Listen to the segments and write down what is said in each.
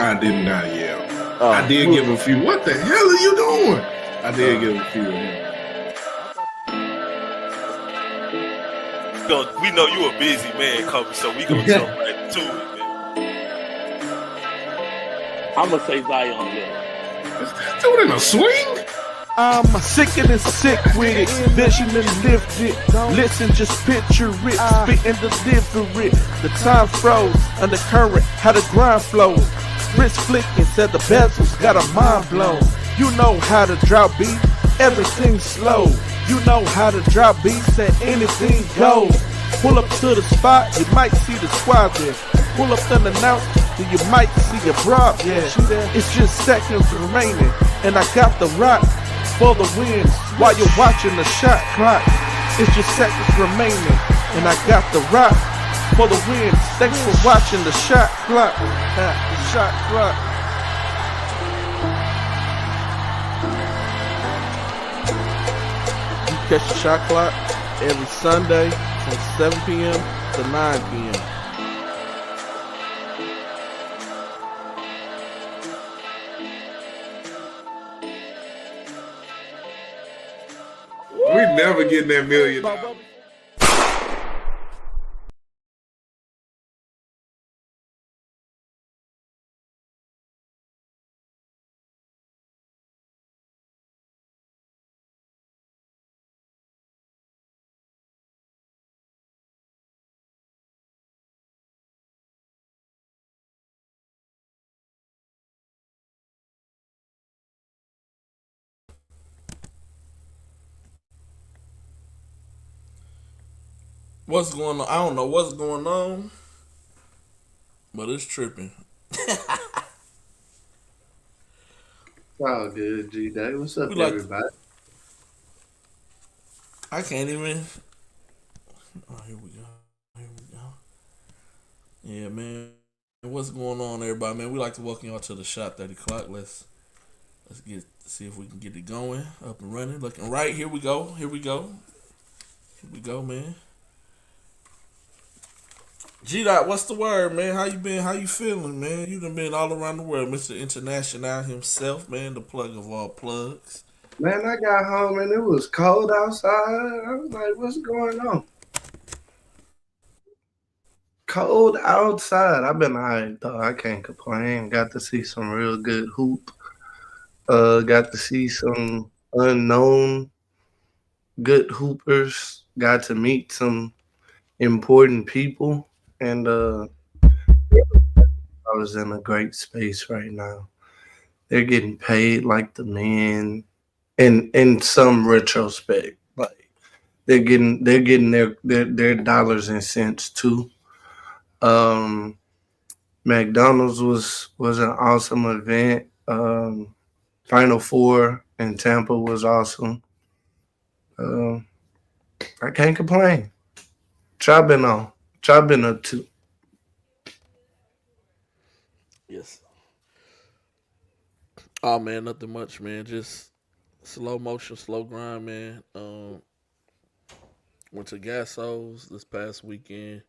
I did not yell. I did give a few. What the hell are you doing? I did give a few of them. We know you a busy man, Kobe, so we gonna jump right to it, man. I'm gonna say Zion Little. Is that dude in a swing? I'm sick and sick with it, vision and lift it. Listen, just picture it, spitting deliver it. The time froze, undercurrent, how the grind flows. Wrist flicking, said the bezels, got a mind blown. You know how the drought beat, everything's slow. You know how the drought beat, said anything goes. Pull up to the spot, you might see the squad there. Pull up unannounced, then you might see a broad, yeah. It's just seconds remaining, and I got the rock for the win while you're watching the shot clock. It's just seconds remaining, and I got the rock for the win. Thanks for watching the shot clock. The shot clock. You catch the shot clock every Sunday from 7 p.m. to 9 p.m. We never getting that $1 million. What's going on? I don't know what's going on, but it's tripping. Oh, good, G-Day. What's up, everybody? I can't even. Oh, here we go. Here we go. Yeah, man. What's going on, everybody? Man, we like to welcome y'all to the Shot 30 Clock. Let's see if we can get it going, up and running, looking right. Here we go. Here we go. Here we go, man. G-Dot, what's the word, man? How you been? How you feeling, man? You done been all around the world, Mr. International himself, man, the plug of all plugs. Man, I got home and it was cold outside. I was like, what's going on? Cold outside. I've been all right, though. I can't complain. Got to see some real good hoop. Got to see some unknown good hoopers. Got to meet some important people. And I was in a great space right now. They're getting paid like the men in some retrospect. Like they're getting their dollars and cents too. McDonald's was an awesome event. Final Four in Tampa was awesome. I can't complain. Try been up to. Yes. Oh man, nothing much, man. Just slow motion, slow grind, man. Went to Gassos this past weekend.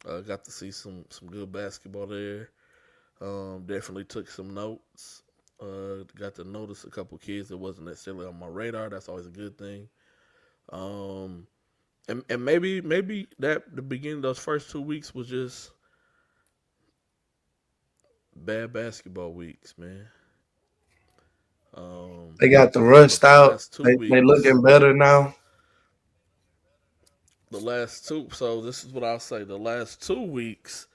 Got to see some good basketball there. Definitely took some notes. Got to notice a couple kids that wasn't necessarily on my radar. That's always a good thing. And maybe that the beginning of those first 2 weeks was just bad basketball weeks, man. They got the rust out. They weeks, looking better now. The last two. So this is what I'll say. The last 2 weeks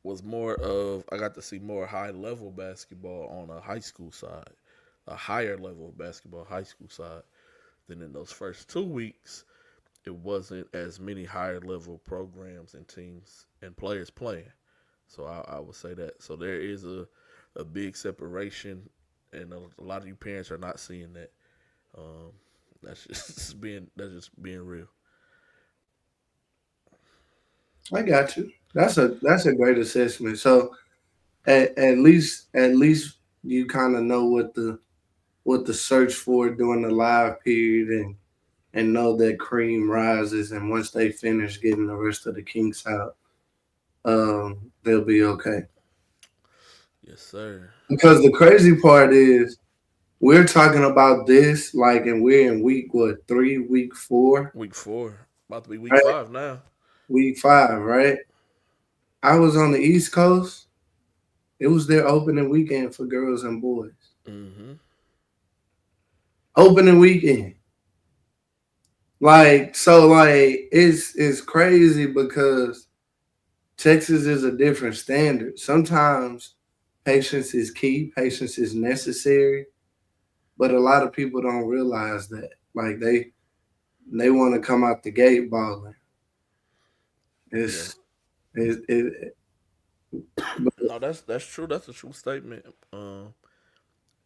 was more of I got to see more high level basketball on a high school side, a higher level of basketball high school side than in those first 2 weeks. It wasn't as many higher level programs and teams and players playing. So I would say that. So there is a big separation, and a lot of you parents are not seeing that. That's just being real. I got you. That's a great assessment. So at least you kind of know what the search for during the live period and know that cream rises, and once they finish getting the rest of the kinks out, they'll be okay. Yes, sir. Because the crazy part is we're talking about this like, and we're in week what 3, week 4, Week 4. About to be week right? 5 now. Week 5, right? I was on the East Coast. It was their opening weekend for girls and boys. Mm-hmm. Opening weekend. Like, so like it's crazy because Texas is a different standard. Sometimes patience is key, patience is necessary, but a lot of people don't realize that. Like they want to come out the gate balling. Yeah. It's it No, that's true. That's a true statement. And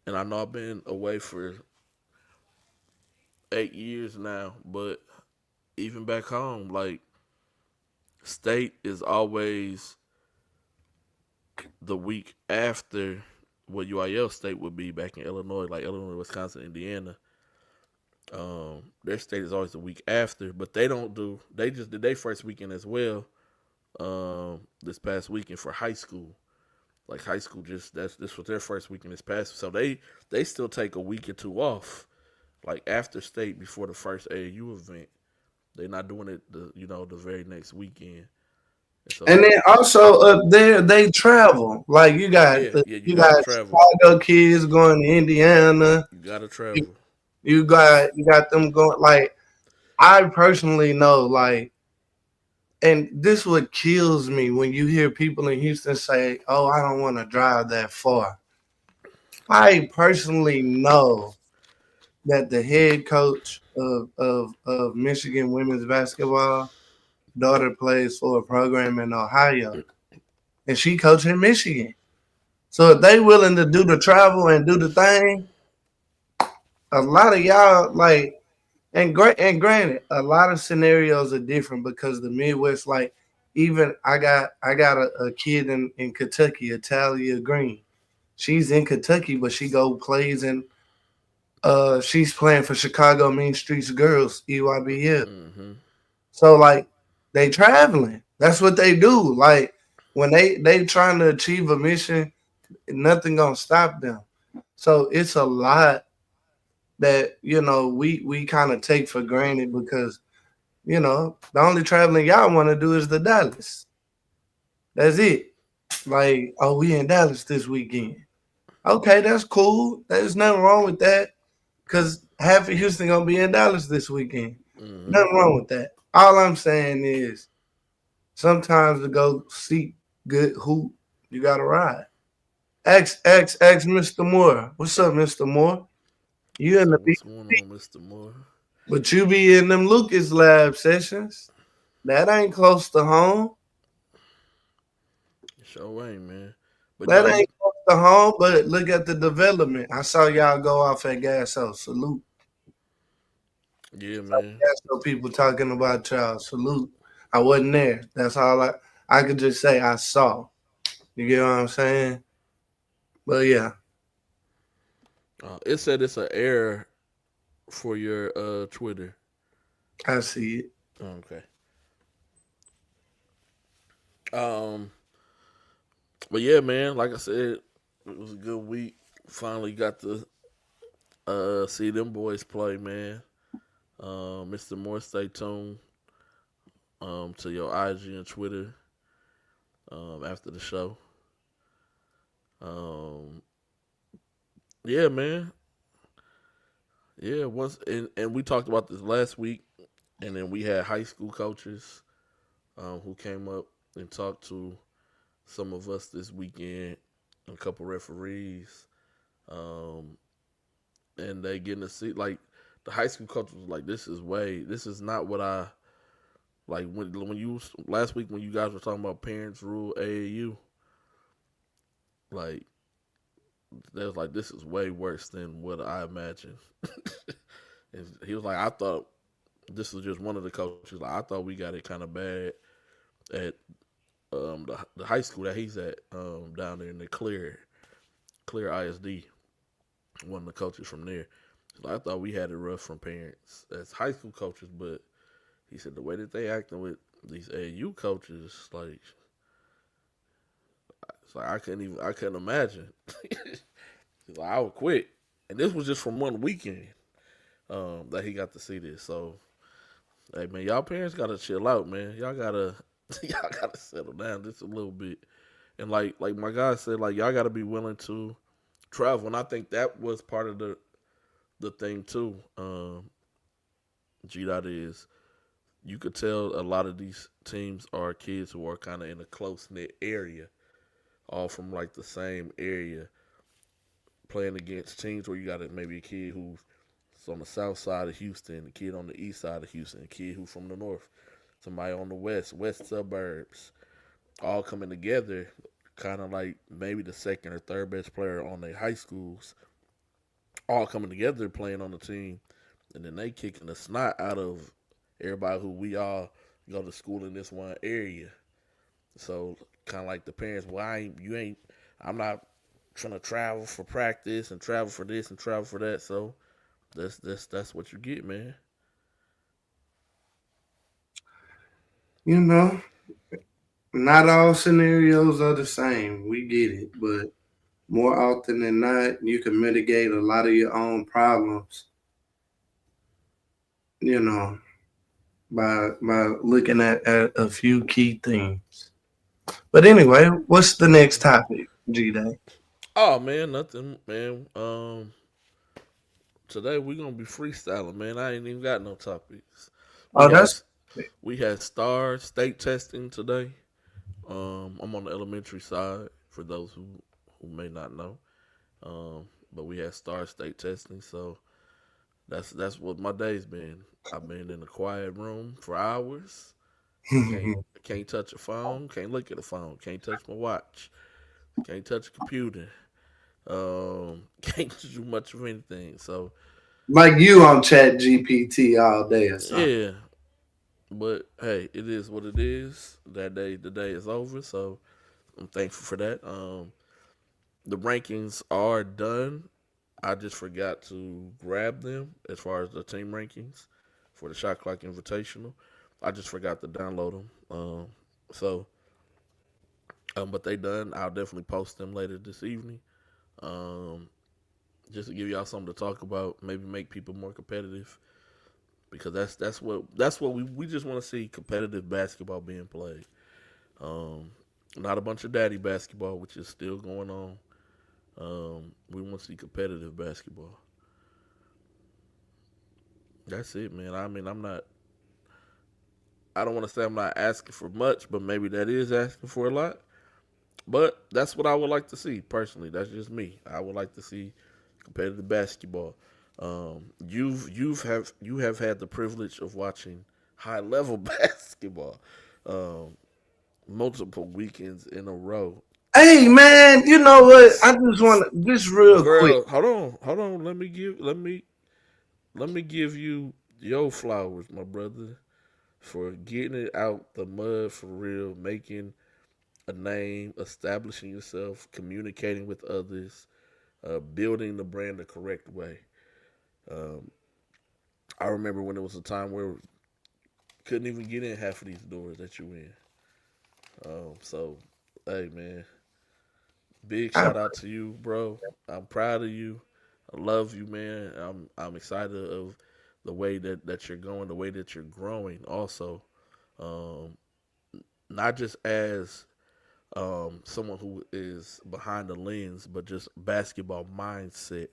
I know I've been away for 8 years now, but even back home, like state is always the week after what UIL state would be back in Illinois, like Illinois, Wisconsin, Indiana. Their state is always the week after, but they don't do. They just did their first weekend as well. This past weekend for high school, like high school, just that's this was their first weekend this past. So they still take a week or two off, like after state before the first AAU event. They're not doing it the very next weekend. And so and they then also up there they travel. Like you got yeah, you you gotta got travel. Chicago kids going to Indiana. You gotta You, travel. you got them going like I personally know like and this what kills me when you hear people in Houston say, "Oh, I don't want to drive that far." I personally know that the head coach of Michigan women's basketball daughter plays for a program in Ohio, and she coached in Michigan. So if they willing to do the travel and do the thing, a lot of y'all like and granted, a lot of scenarios are different because the Midwest, like even I got a kid in Kentucky, Italia Green. She's in Kentucky, but she go plays in she's playing for Chicago Mean Streets Girls, EYBL. Mm-hmm. So like they traveling. That's what they do. Like when they trying to achieve a mission, nothing gonna stop them. So it's a lot that we kind of take for granted because the only traveling y'all want to do is the Dallas. That's it. Like, oh, we in Dallas this weekend. Okay, that's cool. There's nothing wrong with that because half of Houston gonna be in Dallas this weekend. Mm-hmm. Nothing wrong with that. All I'm saying is sometimes to go see good hoop, you gotta ride. Ask Mr. Moore. What's up, Mr. Moore? You in So the B, what's going on, Mr. Moore? but you be in them Lucas Lab sessions. That ain't close to home. Sure ain't, man. But That no, you ain't close to home, but look at the development. I saw y'all go off at Gas House. Salute. yeah, man. Gas House people talking about y'all. Salute. I wasn't there. That's all I could just say I saw. You get what I'm saying? But yeah, It said it's an error for your Twitter. I see it. Okay. Um, but yeah, man. Like I said, it was a good week. Finally got to see them boys play, man. Mr. Moore, stay tuned to your IG and Twitter after the show. Um, yeah, man. Yeah, once and we talked about this last week, and then we had high school coaches who came up and talked to some of us this weekend, a couple referees, um, and they getting to see like the high school coach was like, this is not what I like when you last week when you guys were talking about parents rule AAU, like they was like, this is way worse than what I imagined. And he was like, I thought this was just one of the coaches. Like, I thought we got it kind of bad at the high school that he's at down there in the Clear ISD. One of the coaches from there. So I thought we had it rough from parents as high school coaches, but he said the way that they acting with these AAU coaches, like It's like I couldn't imagine. He's like, I would quit. And this was just from one weekend that he got to see this. So, hey man, y'all parents gotta chill out, man. Y'all gotta y'all gotta settle down just a little bit. And like my guy said, like y'all gotta be willing to travel. And I think that was part of the thing too. G dot is you could tell a lot of these teams are kids who are kind of in a close knit area, all from like the same area, playing against teams where you got maybe a kid who's on the south side of Houston, a kid on the east side of Houston, a kid who's from the north, somebody on the west suburbs, all coming together, kind of like maybe the second or third best player on their high schools, all coming together playing on the team, and then they kicking the snot out of everybody who we all go to school in this one area. So kind of like the parents, well, I'm not trying to travel for practice and travel for this and travel for that. So that's what you get, man. You know, not all scenarios are the same. We get it, but more often than not, you can mitigate a lot of your own problems. You know, by looking at a few key things. But anyway, what's the next topic, G Day? Oh man, nothing, man. Today we're gonna be freestyling, man. I ain't even got no topics. We Oh, had that's we had STAR state testing today. I'm on the elementary side for those who may not know. But we had STAR state testing, so that's what my day's been. I've been in a quiet room for hours. Can't touch a phone. Can't look at a phone. Can't touch my watch. Can't touch a computer. Can't do much of anything. So like you on Chat GPT all day or something. yeah, but hey, it is what it is. The day is over. So I'm thankful for that. The rankings are done. I just forgot to grab them as far as the team rankings for the Shot Clock Invitational. I just forgot to download them. So, but they done. I'll definitely post them later this evening. Um, just to give y'all something to talk about, maybe make people more competitive because that's what we just want to see competitive basketball being played. Um, Not a bunch of daddy basketball, which is still going on. We want to see competitive basketball. That's it, man. I mean, I'm not. I don't want to say I'm not asking for much, but maybe that is asking for a lot. But that's what I would like to see personally. That's just me. I would like to see competitive basketball. You have had the privilege of watching high level basketball um, multiple weekends in a row. Hey man, you know what? I just want to just real quick. Girl, hold on. Let me give you your flowers, my brother, for getting it out the mud for real, making a name, establishing yourself, communicating with others, building the brand the correct way. Um, I remember when it was a time where couldn't even get in half of these doors that you in. So, hey man, big I, shout out to you, bro. I'm proud of you. I love you, man. I'm excited of the way that you're going, the way that you're growing. Also, um, not just as someone who is behind the lens, but just basketball mindset,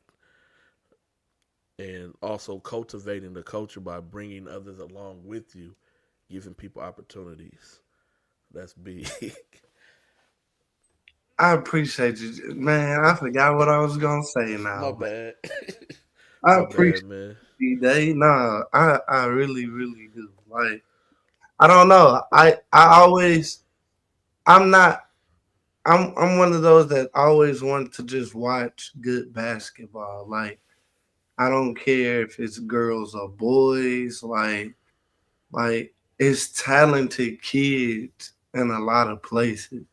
and also cultivating the culture by bringing others along with you, giving people opportunities. That's big. I appreciate you, man. I forgot what I was gonna say My now. bad. I My appreciate bad, man. you, Day. Nah, I really, really do. Like, I don't know. I always, I'm not. I'm one of those that always want to just watch good basketball. Like, I don't care if it's girls or boys. Like it's talented kids in a lot of places,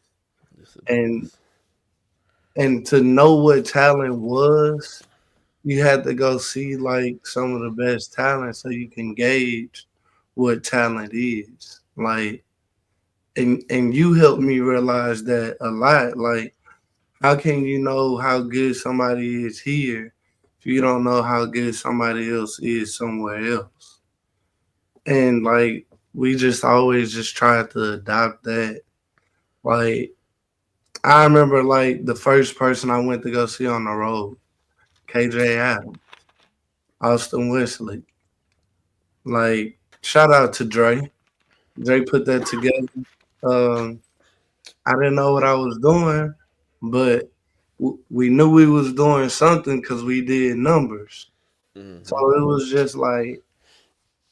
Yes, it and is. to know what talent was, you had to go see like some of the best talent so you can gauge what talent is. Like and you helped me realize that a lot. Like, how can you know how good somebody is here if you don't know how good somebody else is somewhere else? And like, we just always just tried to adopt that. Like, I remember like the first person I went to go see on the road, KJ Adams, Austin Wesley. Like, shout out to Dre. Dre put that together. Um, I didn't know what I was doing, but we knew we was doing something because we did numbers. So it was just like,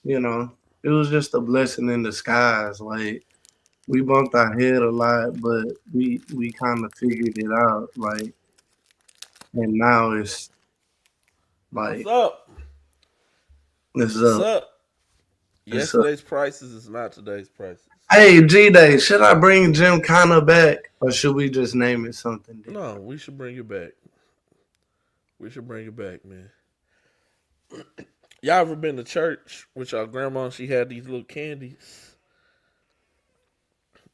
you know, it was just a blessing in disguise. Like, we bumped our head a lot, but we kind of figured it out. Like, and now it's What's like up? it's What's up. up? It's up. Yesterday's prices is not today's prices. Hey, G Day, should I bring Jim Connor back, or should we just name it something No, different? we should bring it back. We should bring it back, man. Y'all ever been to church with y'all grandma? She had these little candies.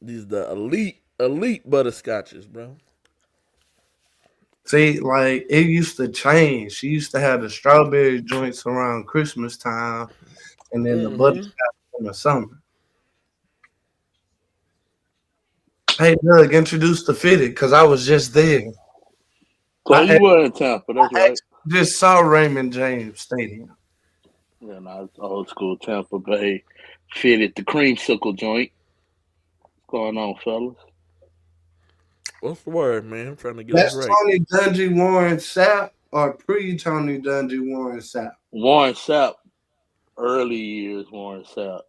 These the elite butterscotches, bro. See, like it used to change. She used to have the strawberry joints around Christmas time, and then the Mm-hmm. butterscotch in the summer. Hey, Doug, introduce the fitted because I was just there. So I, you were in Tampa, I that's right. actually just saw Raymond James Stadium. Yeah, no, it's old school Tampa Bay fitted the creamsicle joint. What's going on, fellas? What's the word, man? I'm trying to get us That's right. Tony Dungy Warren Sapp or pre Tony Dungy Warren Sapp? Warren Sapp, early years Warren Sapp.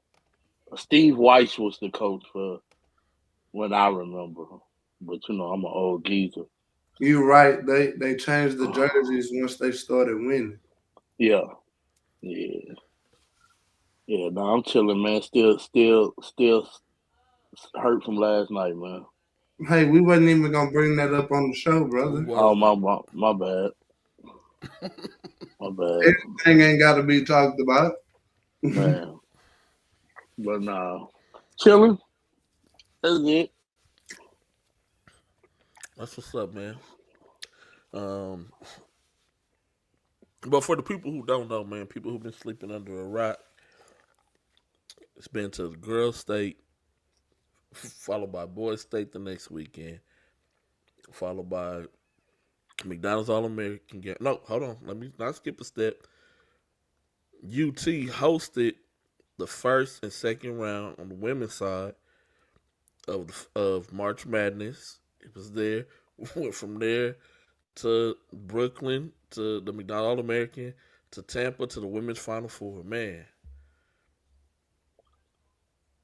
Steve Weiss was the coach for when I remember. But you know, I'm an old geezer. You're right. They changed the jerseys once they started winning. Yeah, yeah, yeah. No, I'm chilling, man. Still hurt from last night, man. Hey, we wasn't even gonna bring that up on the show, We brother. Oh wasn't. my bad, my bad, Everything ain't got to be talked about. man. But nah, chilling. That's it. That's what's up, man. Um, but for the people who don't know, man, people who've been sleeping under a rock, it's been to the girls' state, followed by boys' state the next weekend, followed by McDonald's All American game. No, hold on. Let me not skip a step. UT hosted the first and second round on the women's side of March Madness. It was there. Went from there to Brooklyn to the McDonald All American to Tampa to the women's Final Four. Man,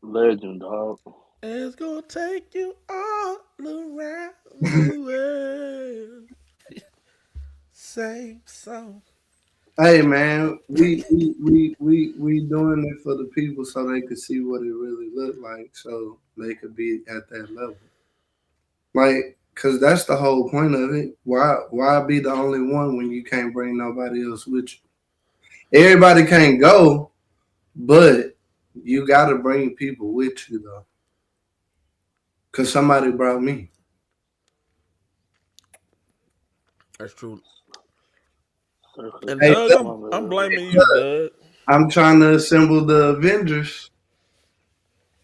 Legend, dog. it's gonna take you all around the world. Same song. Hey man, we doing it for the people so they could see what it really looked like, so they could be at that level. Like, cause that's the whole point of it. Why be the only one when you can't bring nobody else with you? Everybody can't go, but you got to bring people with you though. Cause somebody brought me. That's true. Circus And Hey, Circus, Doug, look, my I'm man. blaming you, Doug. I'm trying to assemble the Avengers.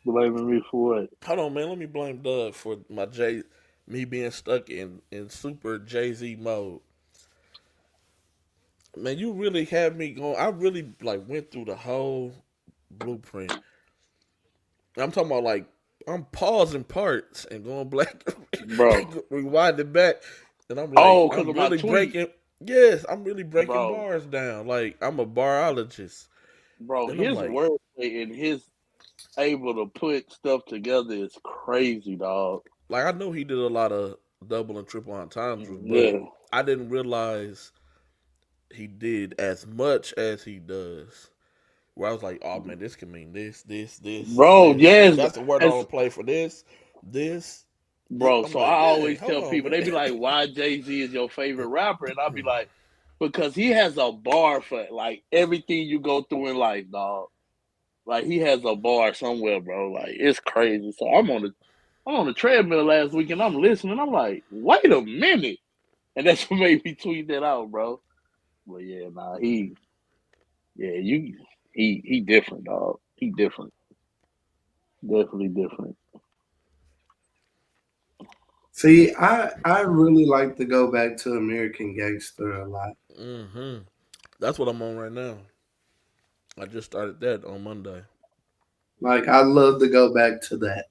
Blaming me for what? Hold on, man. Let me blame Doug for me being stuck in super Jay Z mode. Man, you really had me going. I really like went through the whole blueprint. I'm talking about like I'm pausing parts and going black, Bro. rewinding back, and I'm like, Oh, because I'm of my really tweet. breaking. Yes, I'm really breaking Bro. bars down. Like I'm a barologist. Bro, Then I'm his like, wordplay and his able to put stuff together is crazy, dog. I know he did a lot of double and triple entendres, but Yeah. I didn't realize he did as much as he does. Where I was like, oh man, this can mean Bro, this. yes. That's the word on the As, play for this. bro, I'm so I like, yeah, always hold tell on, people, they man. be like, why Jay-Z is your favorite rapper? And I'll be like, because he has a bar for like everything you go through in life, dog. Like he has a bar somewhere, bro. Like it's crazy. So I'm on the treadmill last week and I'm listening. I'm like, wait a minute, and that's what made me tweet that out, bro. But yeah, nah, he different, dog. He different, definitely different. See, I really like to go back to American Gangster a lot. Mm-hmm. That's what I'm on right now. I just started that on Monday. Like I love to go back to that.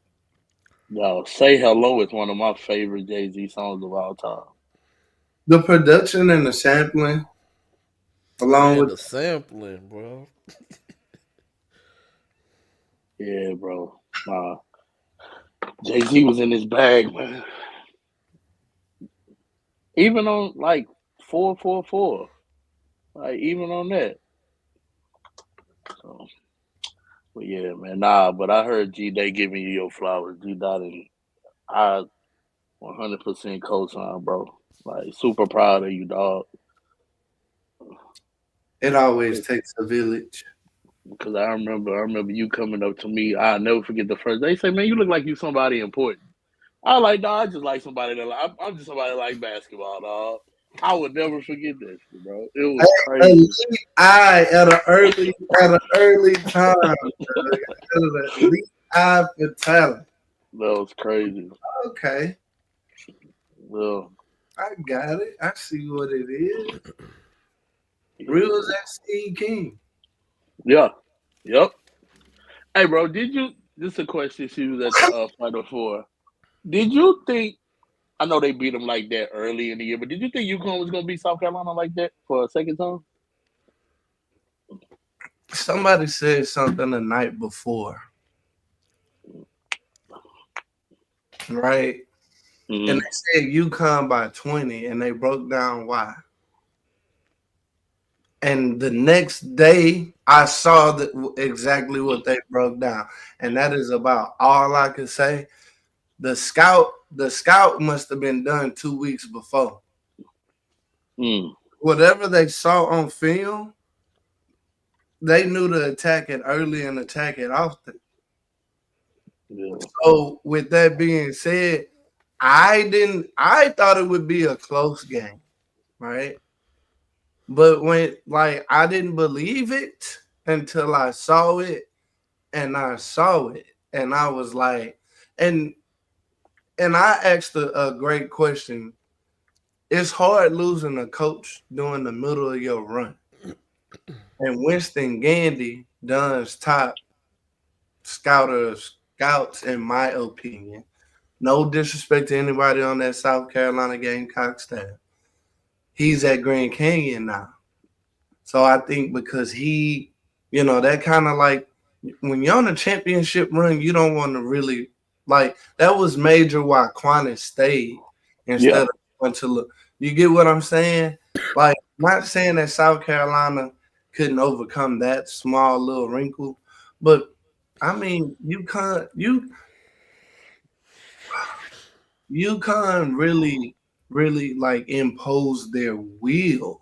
Yo, "Say Hello" is one of my favorite Jay Z songs of all time. The production and the sampling, along Man, with the sampling, bro. Yeah, bro. Jay Z was in his bag, man. Even on like 444, like even on that. So, but yeah, man. Nah, but I heard G Day giving you your flowers. G Dot and I 100% co-sign, bro. Like super proud of you, dog. it always takes a village. Because I remember you coming up to me. I'll never forget the first day. Say, man, you look like you somebody important. I like, dog. I just like somebody that I'm just somebody that like basketball, dog. I would never forget that shit, bro. It was Elite crazy. eye at an early time. An elite eye for talent. That was crazy. Okay, Well, I got it. I see what it is. yeah, Real as man. that Steve King. Yeah. Yep. Hey, bro, did you? This is a question she was at the Final Four. Did you think? I know they beat them like that early in the year, but did you think UConn was going to beat South Carolina like that for a second time? Somebody said something the night before, right? And Mm-hmm. they said UConn by 20, and they broke down why. And the next day, I saw exactly what they broke down, and that is about all I could say. The scout must have been done 2 weeks before. Mm. Whatever they saw on film, they knew to attack it early and attack it often. Yeah. So, with that being said, I thought it would be a close game, right? But I didn't believe it until I saw it, and I saw it, and I was like, and I asked a great question. It's hard losing a coach during the middle of your run. And Winston Gandy, Dunn's top scouts, in my opinion. No disrespect to anybody on that South Carolina Gamecock staff. He's at Grand Canyon now. So I think because that kind of like when you're on a championship run, you don't want to really like that was major why Quanah stayed instead Yeah. of going to look. You get what I'm saying? Like, not saying that South Carolina couldn't overcome that small little wrinkle, but I mean, you can't really like impose their will.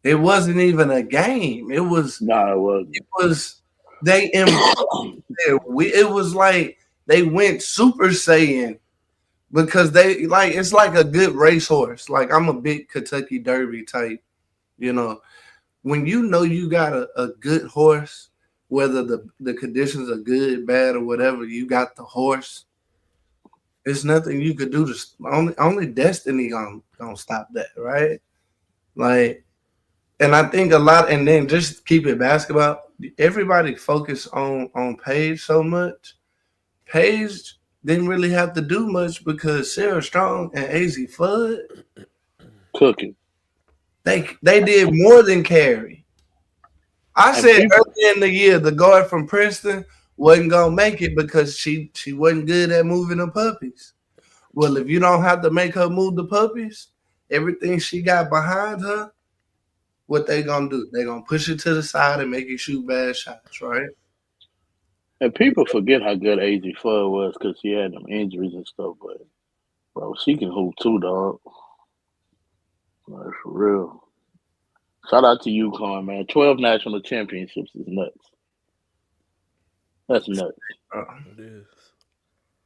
It wasn't even a game. Nah, it It wasn't. was they imposed their will. It was like they went Super Saiyan because they like it's like a good racehorse. Like I'm a big Kentucky Derby type. You know, when you know you got a good horse, whether the conditions are good, bad, or whatever, you got the horse. There's nothing you could do to only destiny gonna stop that, right? Like, and I think a lot, and then just keep it basketball. Everybody focus on Paige so much. Paige didn't really have to do much because Sarah Strong and AZ Fudd Cooking. they did more than carry. I And said people, earlier in the year the guard from Princeton wasn't gonna make it because she wasn't good at moving the puppies. Well, if you don't have to make her move the puppies, everything she got behind her, what they gonna do? They gonna push it to the side and make you shoot bad shots, right? and people forget how good AJ Fudd was because she had them injuries and stuff. But bro, she can hoop too, dog. Like, for real. Shout out to UConn, man. 12 national championships is nuts. That's nuts. It is.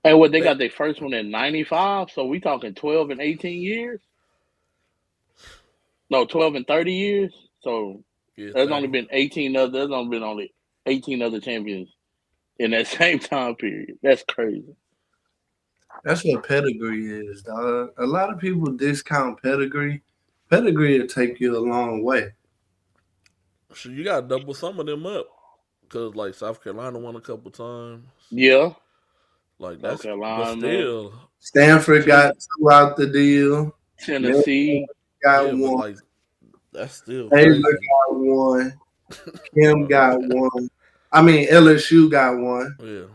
And what they They, got their first one in '95, so we talking 12 and 18 years? No, 12 and 30 years. So yeah, there's only 30. been 18 other. There's only been only 18 other champions in that same time period. That's crazy. That's what pedigree is, dog. A lot of people discount pedigree. Pedigree will take you a long way. So you got to double some of them up. Because, like, South Carolina won a couple times. Yeah, Like, South but Carolina, still, Stanford Ten- got two out the deal. Milton Tennessee. got yeah, but, one. like, that's still Taylor crazy. got one. Kim got one. I mean, LSU got one. Yeah.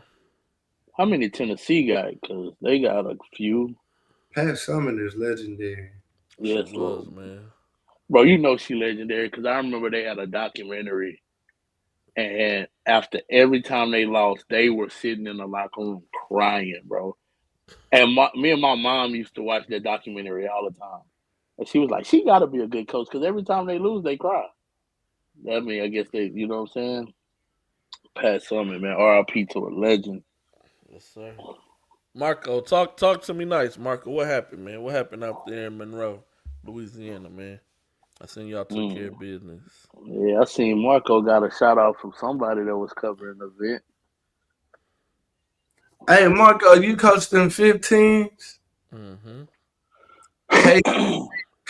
How many Tennessee got? Because they got a few. Pat Summitt is legendary. She Yes, was, Lord. man. Bro, you know she legendary because I remember they had a documentary, and after every time they lost, they were sitting in the locker room crying, bro. And me and my mom used to watch that documentary all the time, and she was like, "She got to be a good coach because every time they lose, they cry." I mean, I guess they, you know what I'm saying? Pat Summitt, man, R.I.P. to a legend. Yes, sir. Marco, talk to me nice. Marco, what happened, man? What happened out there in Monroe, Louisiana, man? I seen y'all took care Mm. of business. Yeah, I seen Marco got a shout out from somebody that was covering the event. Hey, Marco, you coached them 15s? Mm-hmm.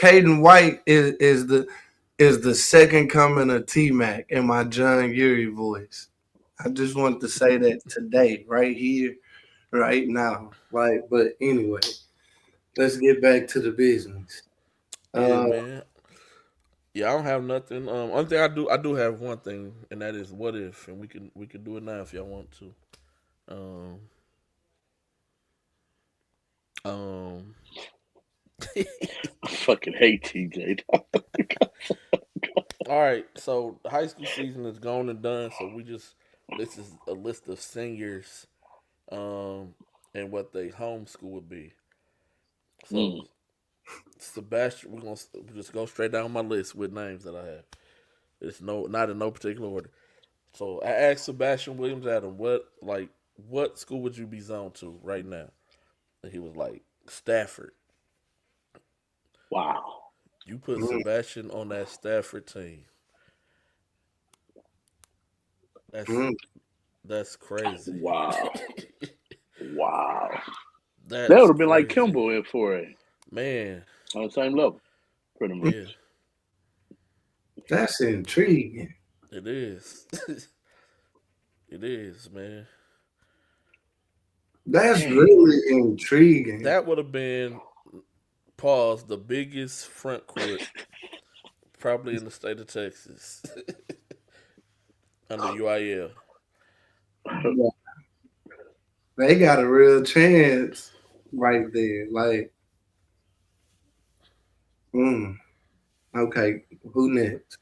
Caden White is the second coming of T Mac in my John Urie voice. I just want to say that today, right here, right now. Like, but anyway, let's get back to the business. Yeah, Uh, man. Yeah, I don't have nothing. Only thing I do have one thing, and that is what if, and we can do it now if y'all want to. Um, um, I fucking hate TJ. all right. So the high school season is gone and done. So this is a list of seniors, um, and what they homeschool would be. Mm. So Sebastian, we're gonna just go straight down my list with names that I have. It's not in no particular order. So I asked Sebastian Williams Adam, what school would you be zoned to right now? And he was like, Stafford. Wow. You put mm, Sebastian on that Stafford team. That's mm. that's crazy. Wow. Wow. That would That's have been like crazy. Kimball in for it Man, on the same level, pretty much. yeah, That's intriguing. it is. It is, man. That's Dang. really intriguing. That would have been pause the biggest front court probably in the state of Texas under UIL. Yeah. They got a real chance right there. Like, mm, okay, who next?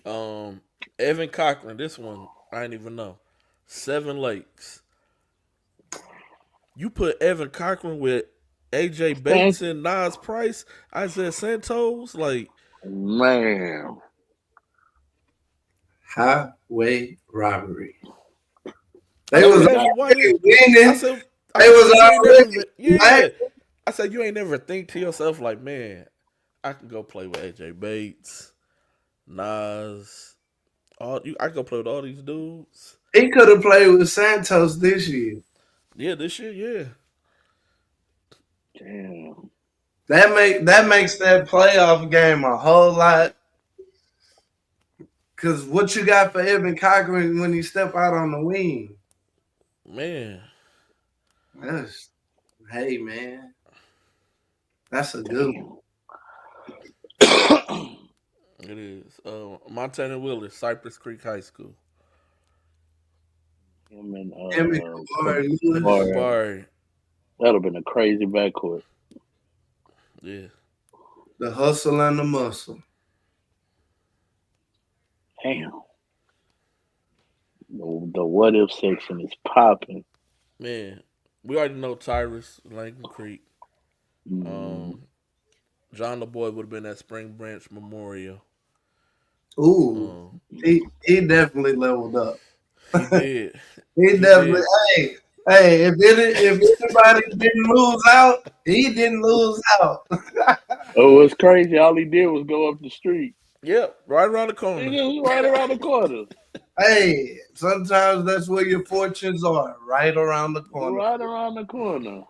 Um, Evan Cochran. This one I didn't even know. Seven Lakes. You put Evan Cochran with AJ Man, Bates and Nas Price, Isaiah Santos. Like man. Highway robbery. I They That said, was nigga got Evan, why already you? I winning. said, I They said, was but you ain't never, already yeah. black. I said you ain't never think to yourself like, man, I can go play with AJ Bates, Nas. I can go play with all these dudes. He could have played with Santos this year. Yeah, this year, yeah. damn. That makes that playoff game a whole lot. Cause what you got for Evan Cochran when he step out on the wing? Man, That's hey man, that's a good one. Damn. it is. Montana Willis, Cypress Creek High School. Him and Him and Kamari Lewis. Bar. Jabari, That'd have been a crazy backcourt. yeah. The hustle and the muscle. Damn. The what if section is popping. Man, we already know Tyrus, Lincoln Creek. Mm. John LeBoy would have been at Spring Branch Memorial. Ooh, he definitely leveled up. He did. He He definitely. did. Hey, if anybody didn't lose out, he didn't lose out. Oh, what's crazy? All he did was go up the street. Yep, right around the He corner. just right around the corner. Hey, sometimes that's where your fortunes are, right around the corner. Right around the corner.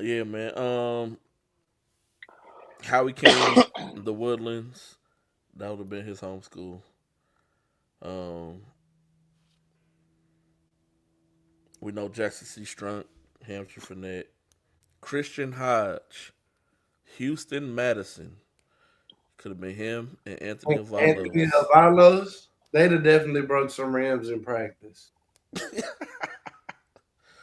Yeah, man. Howie King, the Woodlands. That would have been his home school. Um, we know Jackson C. Strunk, Hampshire Fournette, Christian Hodge, Houston Madison. Could have been him and Anthony Anthony Avalos. Avalos, they'd have definitely broke some rims in practice.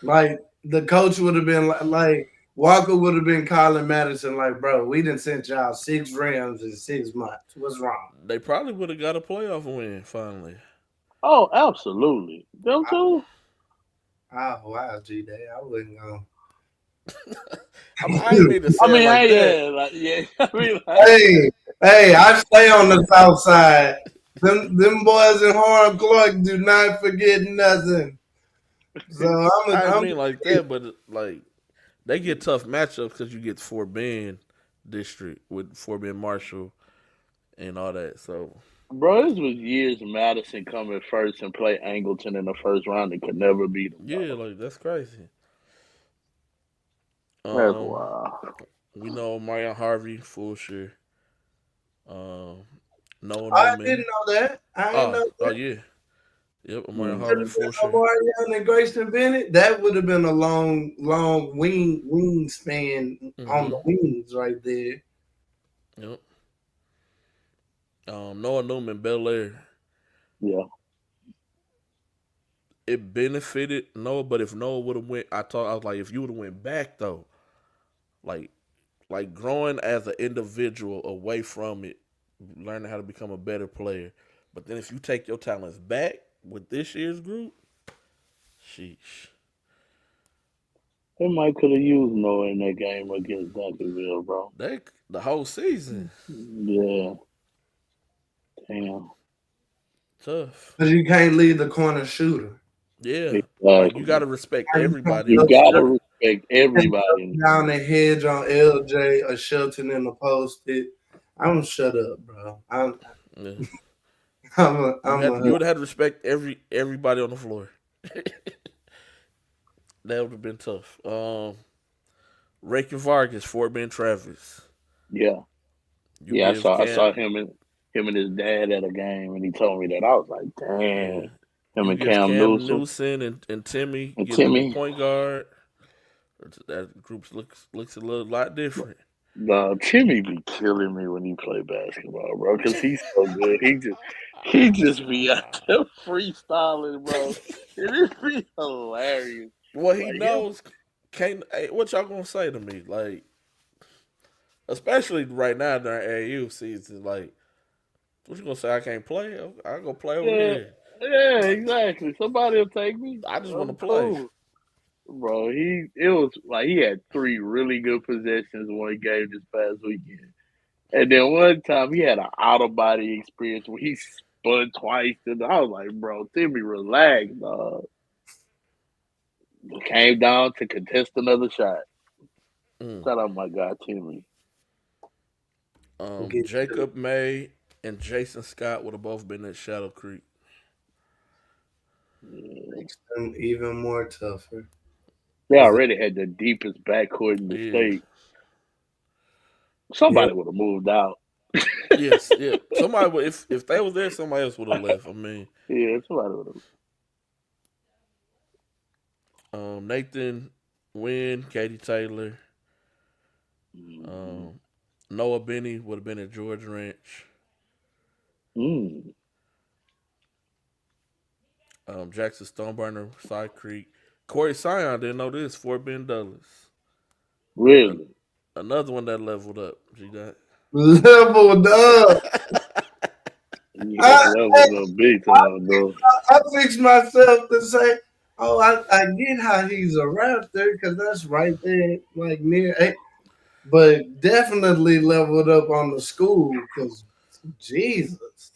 Like the coach would have been like Walker would have been calling Madison like, bro, we didn't send y'all 6 rims in 6 months. What's wrong? They probably would have got a playoff win finally. Oh, absolutely. Them two? Oh wow, G Day. I wouldn't go. I didn't mean to say it like that. yeah, like, yeah. I mean, Hey, I stay on the south side. Them boys in Horn Clark do not forget nothing. So I didn't I'm mean like that, but like they get tough matchups because you get Fort Bend district with Fort Bend Marshall and all that. So bro, this was years of Madison coming first and play Angleton in the first round and could never beat them. yeah, like that's crazy. That's Um, wild. we know Marion Harvey, Fulshire. Noah I Newman. didn't know that. I didn't know Oh that. yeah, yep. Marion Mm. Could Harvey, have been Fulshire. Omarion and Grayson Bennett. That would have been a long wing span on the wings right there. Yep. Noah Newman, Bel Air. Yeah. It benefited Noah, but if Noah would have went, I was like, if you would have went back though, like growing as an individual away from it, learning how to become a better player. But then if you take your talents back with this year's group, sheesh. They might could have used Noah in that game against Duncanville, bro. The whole season. Yeah. Damn. Tough. Because you can't leave the corner shooter. Yeah. Exactly. Like you gotta respect everybody. You gotta respect everybody. Down the hedge on LJ or Shelton in the post it. I'm shut up, bro. Yeah. I'm You would have had to respect everybody on the floor. That would have been tough. Rakin Vargas, Fort Bend Travis. Yeah. You I give saw him and his dad at a game, and he told me that. I was like, damn. Him You and give Cam Newsom and Timmy And get them a Timmy. point guard. That group looks a lot different. No, Timmy be killing me when he play basketball, bro, because he's so good. He just be out there freestyling, bro. It be hilarious. What he Like, knows, hey, what y'all gonna say to me? Like, especially right now during AAU season, like, what you gonna say? I can't play? I go play over there. Yeah, exactly. Somebody will take me. I just want to I'm play. cool. Bro, it was like he had 3 really good possessions one game this past weekend. And then one time he had an out of body experience where he spun twice. And I was like, bro, Timmy, relax, dog. It came down to contest another shot. Shout out my guy, Timmy. Jacob May and Jason Scott would have both been at Shadow Creek. makes them even more tougher. They already had the deepest backcourt in the state. Somebody would have moved out. Yes, yeah. Somebody would, if they was there, somebody else would have left. I mean, yeah, somebody would have. Nathan Wynn, Katie Taylor, Noah Benny would have been at George Ranch. Jackson Stoneburner, Side Creek. Corey Sion didn't know this. Fort Bend Douglas. Really? Another one that leveled up. G-Dot. Leveled up. That was a big time, bro. I fixed myself to say, oh, I get how he's a Raptor because that's right there, like near. But definitely leveled up on the school because Jesus.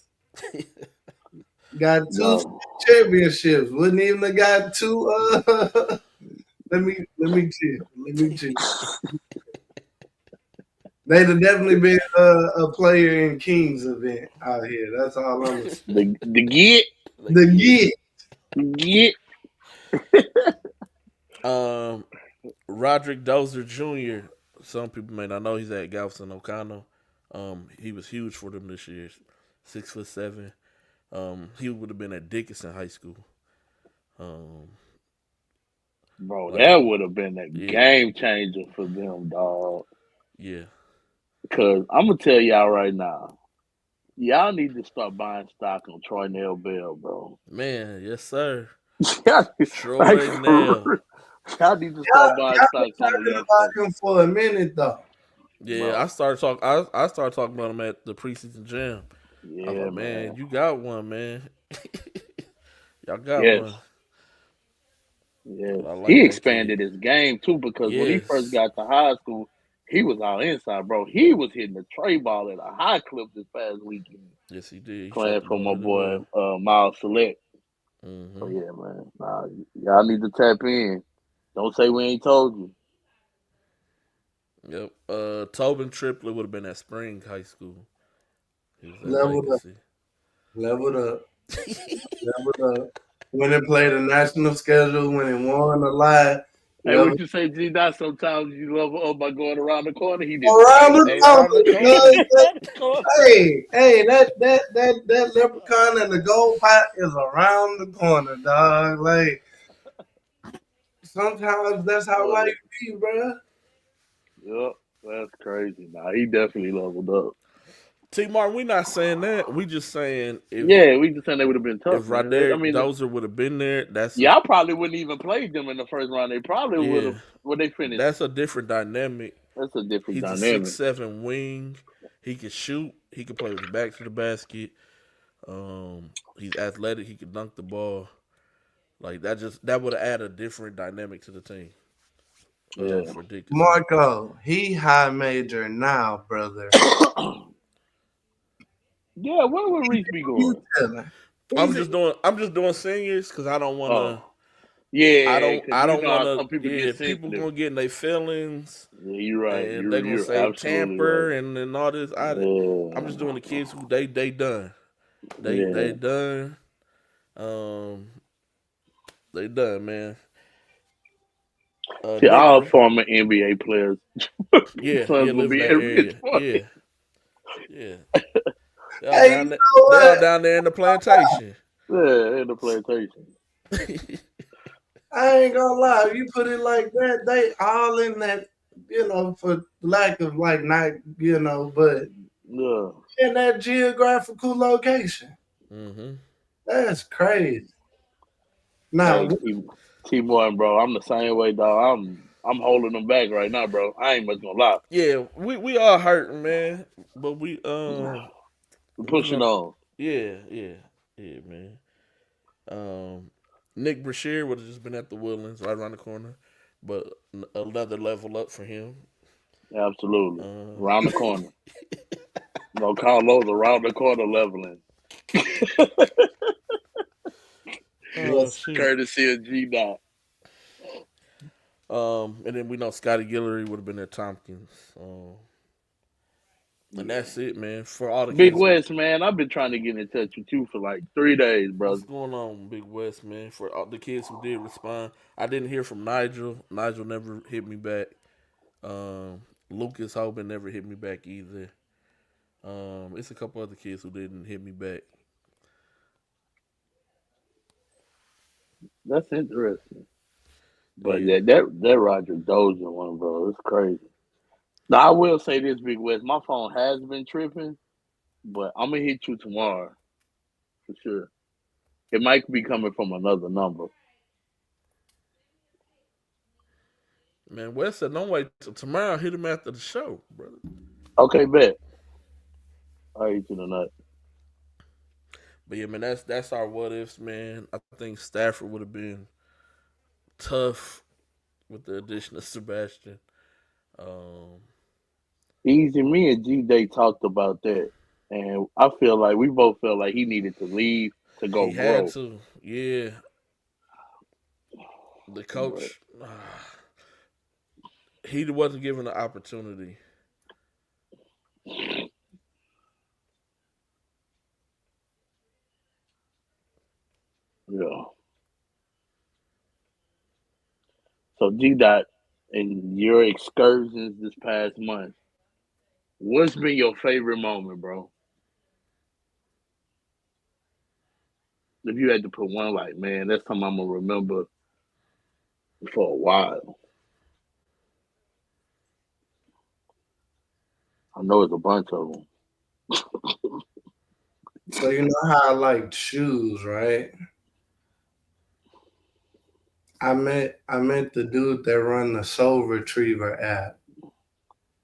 Got two No. championships. Wouldn't even have got two. Let me chill. Let me chill. They'd have definitely been a player in King's event out here. That's all I'm gonna say. The get. The get. Get. Roderick Dozer Jr. Some people may not know he's at Galveston O'Connell. He was huge for them this year. 6'7". He would have been at Dickinson High School. Bro, Like, that would have been a yeah. game changer for them, dog. Yeah. Because I'm going to tell y'all right now, y'all need to start buying stock on Troy Nell Bell, bro. Man, yes, sir. Troy Nell. Y'all need to start buying stock on the talking young about him for a minute though. Yeah, bro. I started talking about him at the preseason jam. Yeah, I was like, man, you got one, man. Y'all got one. Yes. Like He expanded his game too because when he Yes. first got to high school, he was out inside, bro. He was hitting the tray ball at a high clip this past weekend. Yes, he did. He Playing shot the for ball my really boy well. Miles Select. Mhm. So yeah, man. Nah, y'all need to tap in. Don't say we ain't told you. Yep. Tobin Triplett would have been at Spring High School. He was at Leveled up. Legacy. Leveled up. Leveled up. When they played the national schedule, when it won a lot. Hey, what you say, G? Dot? Sometimes you love by going around the corner. He did Around around the corner. Hey, that leprechaun and the gold pot is around the corner, dog. Like sometimes that's how life be, bro. Yep, that's crazy. Nah, he definitely leveled up. T. Martin, we not saying that. We just saying if we just saying they would have been tough, if man. Roderick Dozer would have been there, y'all probably wouldn't even played them in the first round. They probably would have when they finished. That's a different dynamic. That's a different He's dynamic. a 6'7" wing. He can shoot. He can play with his back to the basket. He's athletic. He can dunk the ball. Like that would have added a different dynamic to the team. For Dickinson. Marco, he high major now, brother. Yeah, where would Reese be going? I'm just doing seniors because I don't want to. I don't want to. People gonna get in their feelings. Yeah, you're right. And they're gonna say tamper right. and all this. I'm just doing the kids who they done. They done. They done, man. All former NBA players. Sons will be area. Yeah. They all down there in the plantation. Yeah, in the plantation. I ain't gonna lie, if you put it like that, they all in that, for lack of but in that geographical location. Mm-hmm. That's crazy. Now, T Martin, bro, I'm the same way, dog. I'm holding them back right now, bro. I ain't much gonna lie. Yeah, we all hurting, man. But we we're pushing on. Yeah, man. Nick Brashear would have just been at the Woodlands right around the corner, but another level up for him. Absolutely, around the corner. No, call those around the corner leveling. Courtesy of G Dot. And then we know Scotty Guillory would have been at Tompkins. And that's it, man. For all the Big kids West, man, I've been trying to get in touch with you for like 3 days, brother. What's going on, Big West, man? For all the kids who did respond, I didn't hear from Nigel. Nigel never hit me back. Lucas Hoban never hit me back either. It's a couple other kids who didn't hit me back. That's interesting. But yeah, that Roger Dozier one, bro, it's crazy. Now I will say this, Big West, my phone has been tripping, but I'm gonna hit you tomorrow for sure. It might be coming from another number. Man, West said don't wait till tomorrow. Hit him after the show, brother. Okay, bet. I'll hit you tonight. But yeah, man, that's our what ifs, man. I think Stafford would have been tough with the addition of Sebastian. Easy, me and G Day talked about that, and I feel like we both felt like he needed to leave. to go He had grow. to. Yeah. The But coach, he wasn't given the opportunity. yeah. So G Dot, in your excursions this past month, what's been your favorite moment, bro? If you had to put one, like, man, that's something I'm gonna remember for a while. I know it's a bunch of them. So you know how I like shoes, right? I met the dude that run the Soul Retriever app.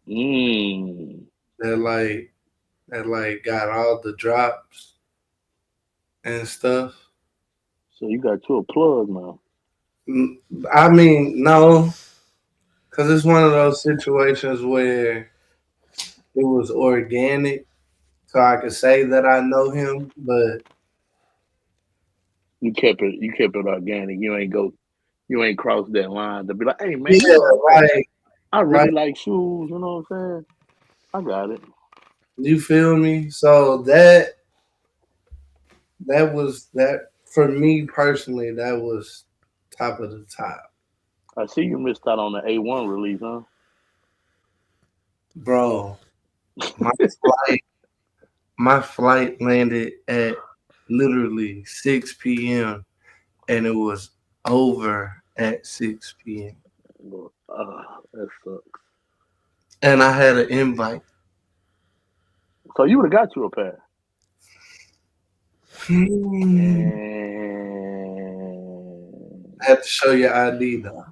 Mm. That like got all the drops and stuff. So you got you a plug now. I mean, no, because it's one of those situations where it was organic, so I could say that I know him, but You kept it organic. You ain't crossed that line to be like, hey man, yeah, like I really like like shoes, you know what I'm saying? I got it. you feel me? So that for me personally, that was top of the top, I see you missed out on the A1 release, huh? bro. My flight, my flight landed at literally 6 p.m. and it was over at 6 p.m. That sucks. And I had an invite. So you would have got you a pair. Hmm. And I have to show your ID though.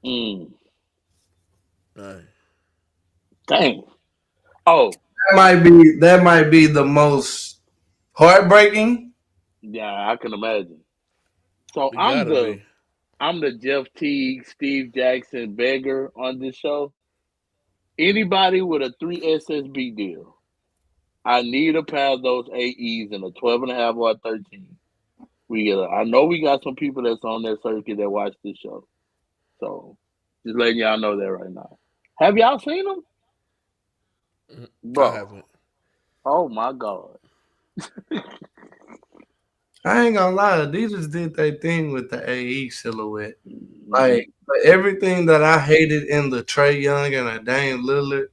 mm, Hey. dang. Oh, That might be the most heartbreaking. yeah, I can imagine. So It I'm gotta the be. I'm the Jeff Teague, Steve Jackson beggar on this show. Anybody with a 3 SSB deal, I need a pair of those AEs in a 12 and a half or a 13. I know we got some people that's on that circuit that watch this show. So just letting y'all know that right now. Have y'all seen them? I Bro. haven't. Oh my God. I ain't gonna lie, Adidas did their thing with the AE silhouette. Mhm. Like everything that I hated in the Trey Young and the Dame Lillard,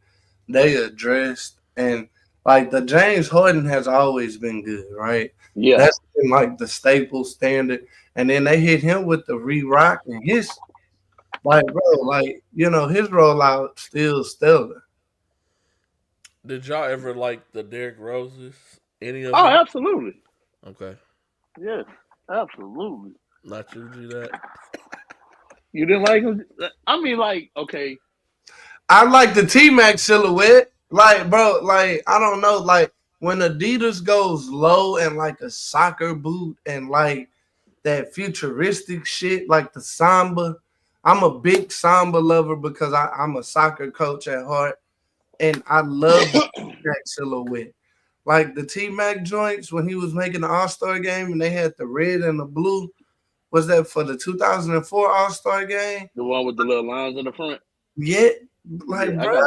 they addressed. And like the James Harden has always been good, right? Yeah. That's been like the staple standard. And then they hit him with the re-rock and his like bro, like his rollout still stellar. Did y'all ever like the Derrick Roses? Any of Oh, them? absolutely. Okay. Yes, absolutely. Not usually that. You didn't like him? I mean, like, okay. I like the T Mac silhouette. Like, bro, like I don't know, like when Adidas goes low and like a soccer boot and like that futuristic shit, like the Samba. I'm a big Samba lover because I'm a soccer coach at heart, and I love the T-Mac silhouette. Like the T Mac joints when he was making the All Star game and they had the red and the blue. Was that for the 2004 All Star game? The one with the little lines in the front. Yeah, like Yeah, bro,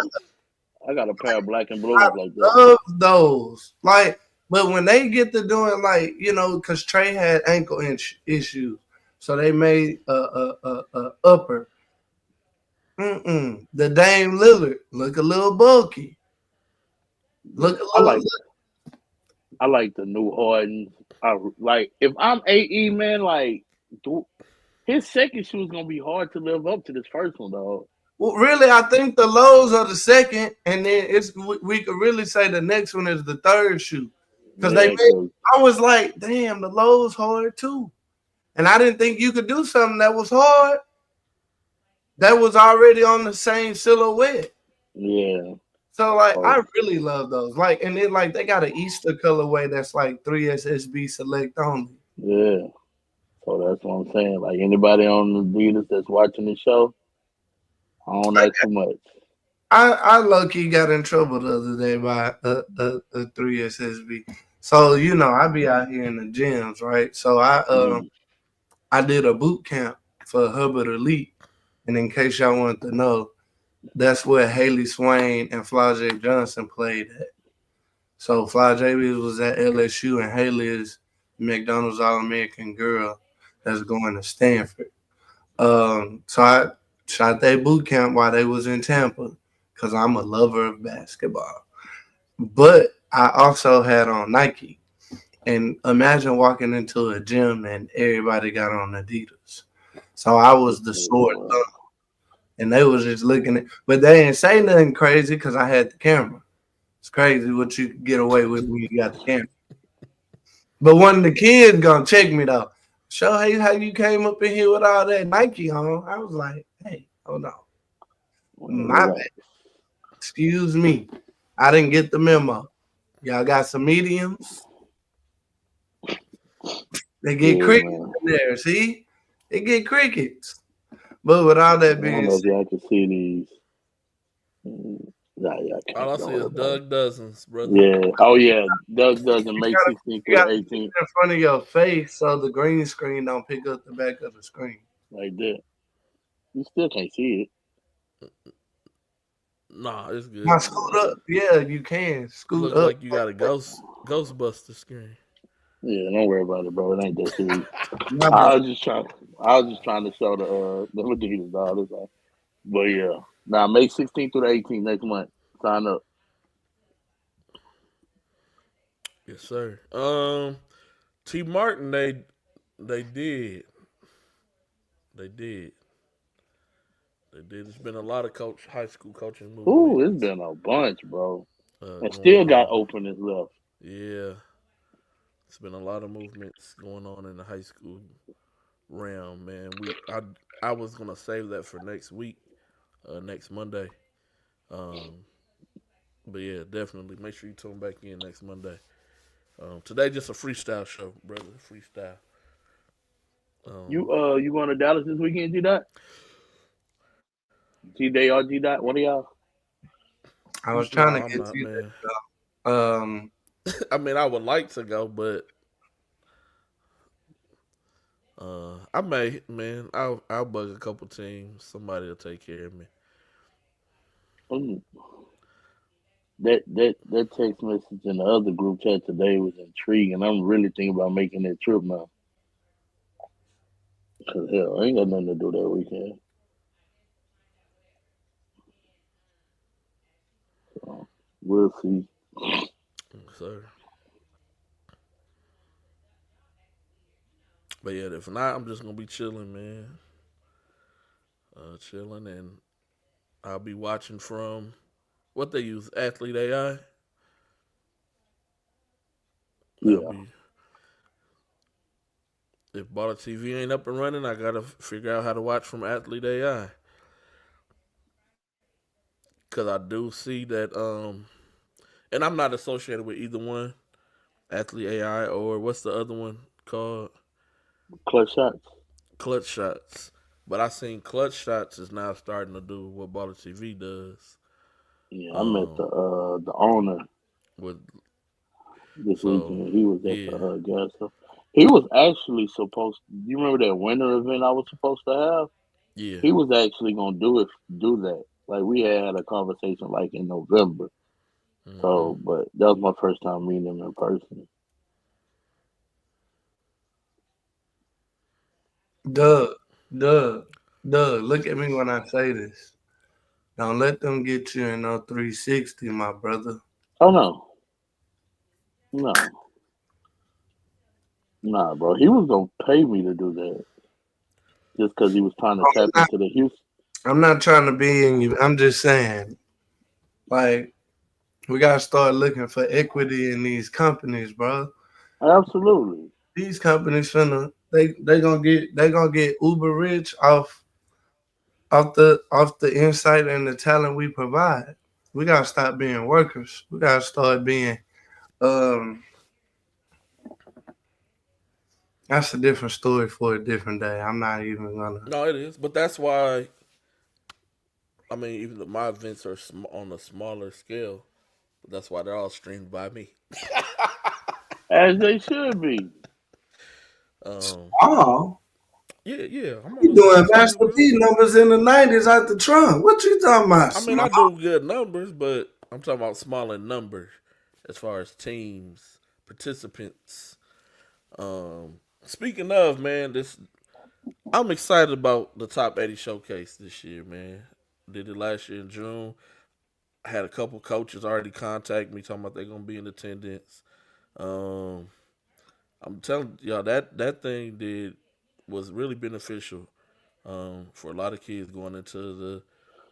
I got a pair of black and I blues like that. love those. Like, but when they get to doing like because Trey had ankle issues, so they made a upper. The Dame Lillard look a little bulky. Look a I little. like I like the new Hardens. I like if I'm AE man, like his second shoe is gonna be hard to live up to this first one, dog. Well, really, I think the lows are the second, and then we could really say the next one is the third shoe because they Yeah, made. cause I was like, damn, the lows hard too, and I didn't think you could do something that was hard that was already on the same silhouette. yeah, So like oh I really love those. Like and then like they got an Easter colorway that's like 3 SSB select only. yeah. So that's what I'm saying. Like anybody on the Adidas that's watching the show, I don't ask too much. I low key got in trouble the other day by a 3 SSB. So I be out here in the gyms, right? So I did a boot camp for Hubbard Elite, and in case y'all wanted to know, that's where Haley Swain and Flajay Johnson played at. So Flajay was at LSU, and Haley is McDonald's All-American girl that's going to Stanford. So I shot that boot camp while they was in Tampa because I'm a lover of basketball. But I also had on Nike. And imagine walking into a gym and everybody got on Adidas. So I was the sore thumb. And they was just looking at, but they didn't say nothing crazy because I had the camera. It's crazy what you can get away with when you got the camera. But one of the kids gonna check me though. Show hey how you came up in here with all that Nike on. I was like, hey, hold on. My bad. Excuse me. I didn't get the memo. Y'all got some mediums? They get crickets in there, see? They get crickets. But with all that I being don't know if said, y'all can see these. Nah, y'all can't. All I see is Doug Dozens, brother. Yeah. Oh yeah. Doug doesn't make you 16 got through to put 18 it in front of your face so the green screen don't pick up the back of the screen. like that. You still can't see it. Nah, it's good. Now scoot up. Yeah, you can. Scoot Looks up. like you got a Ghostbuster screen. Yeah, don't worry about it, bro. It ain't that serious. My I bad. was just trying to show the Adidas dog. That's all. But yeah. Now May 16th through the 18th next month. Sign up. Yes, sir. T. Martin, they did. They did. They did. There's been a lot of high school coaching Ooh, it's movements been a bunch, bro. And going still got on. openings left. Yeah, it's been a lot of movements going on in the high school realm, man. I was gonna save that for next week, next Monday. Um, but yeah, definitely make sure you tune back in next Monday. Today just a freestyle show, brother. Freestyle. You going to Dallas this weekend, G Dot? G Day or G Dot? One of y'all? I was No, trying to I'm get not, you man. that. I mean, I would like to go, but I may, man. I'll bug a couple teams. Somebody will take care of me. Mm. That text message in the other group chat today was intriguing. I'm really thinking about making that trip now. Cause hell, I ain't got nothing to do that weekend. So we'll see. Sir. But yeah, if not, I'm just gonna be chilling, man. Chilling, and I'll be watching from what they use, Athlete AI. That'll Yeah. be if Baller TV ain't up and running, I gotta figure out how to watch from Athlete AI. Cause I do see that, and I'm not associated with either one, Athlete AI or what's the other one called? Clutch shots. Clutch Shots. But I seen Clutch Shots is now starting to do what Baller TV does. Yeah, I met Um, the owner with this so weekend. He was at yeah, the gas station. He was actually supposed. You remember that winter event I was supposed to have? yeah. He was actually gonna do that. Like we had a conversation like in November. Hmm. So, but that was my first time meeting him in person. Doug, Doug, Doug, look at me when I say this. Don't let them get you in no 360, my brother. Oh no, no, nah, bro. He was gonna pay me to do that just because he was trying to tap into the Houston. I'm not trying to be in you. I'm just saying, like, we gotta start looking for equity in these companies, bro. Absolutely. These companies finna they gonna get uber rich off the insight and the talent we provide. We gotta stop being workers. We gotta start being um that's a different story for a different day. I'm not even gonna No, it is, but that's why. I mean, even though my events are on a smaller scale, but that's why they're all streamed by me. As they should be. Um, Oh, yeah, I'm on you a doing small schedule, Master bro. P numbers in the '90s out the trunk? What you talking about? I mean, Small? I do good numbers, but I'm talking about small in numbers as far as teams, participants. Speaking of, man, this I'm excited about the top 80 showcase this year, man. Did it last year in June. I had a couple coaches already contact me talking about they're gonna be in attendance. Um, I'm telling y'all that thing did was really beneficial for a lot of kids going into the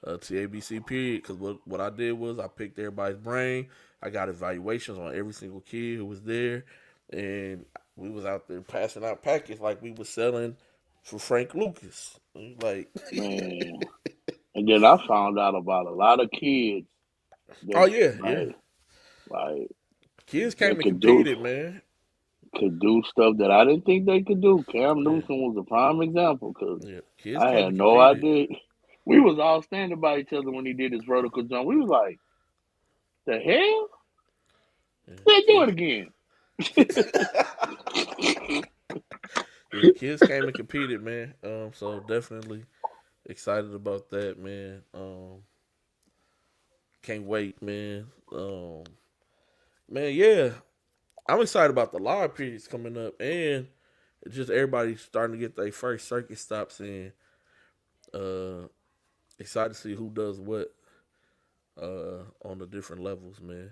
TABC period. Because what I did was I picked everybody's brain. I got evaluations on every single kid who was there, and we was out there passing out packets like we was selling for Frank Lucas. Like, Man. And then I found out about a lot of kids oh that yeah, like kids that came and competed, man. could do stuff that I didn't think they could do. Cam Yeah, Newton was a prime example because yeah, kids I came had and no competed. idea. We was all standing by each other when he did his vertical jump. We was like, the hell? Yeah, Let's do it kids, again. yeah, kids came and competed, man. So definitely excited about that, man. Can't wait, man. Man, yeah, I'm excited about the live periods coming up, and just everybody starting to get their first circuit stops in. Uh, excited to see who does what on the different levels, man.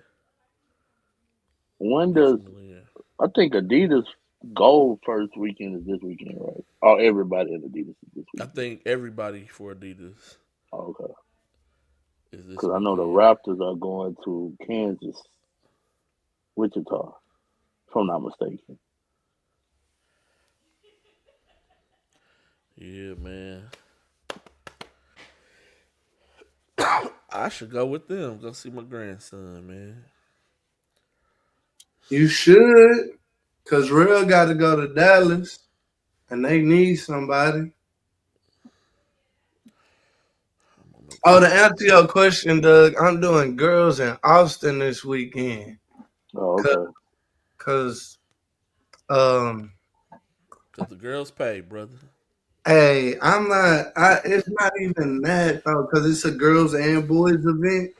When does Definitely, yeah. I think Adidas Gold first weekend is this weekend, right? Oh, everybody in Adidas is this I weekend. think everybody for Adidas Oh, okay. is this Because I know the weekend. Raptors are going to Kansas, Wichita, if I'm not mistaken. Yeah, man. I should go with them. Go see my grandson, man. You should, cause Real got to go to Dallas, and they need somebody. I'm gonna make Oh, to sure I answer go. your question, Doug, I'm doing girls in Austin this weekend. Oh, Cause, okay. 'cause, um, Cause the girls pay, brother. hey, I'm not. It's not even that though, cause it's a girls and boys event.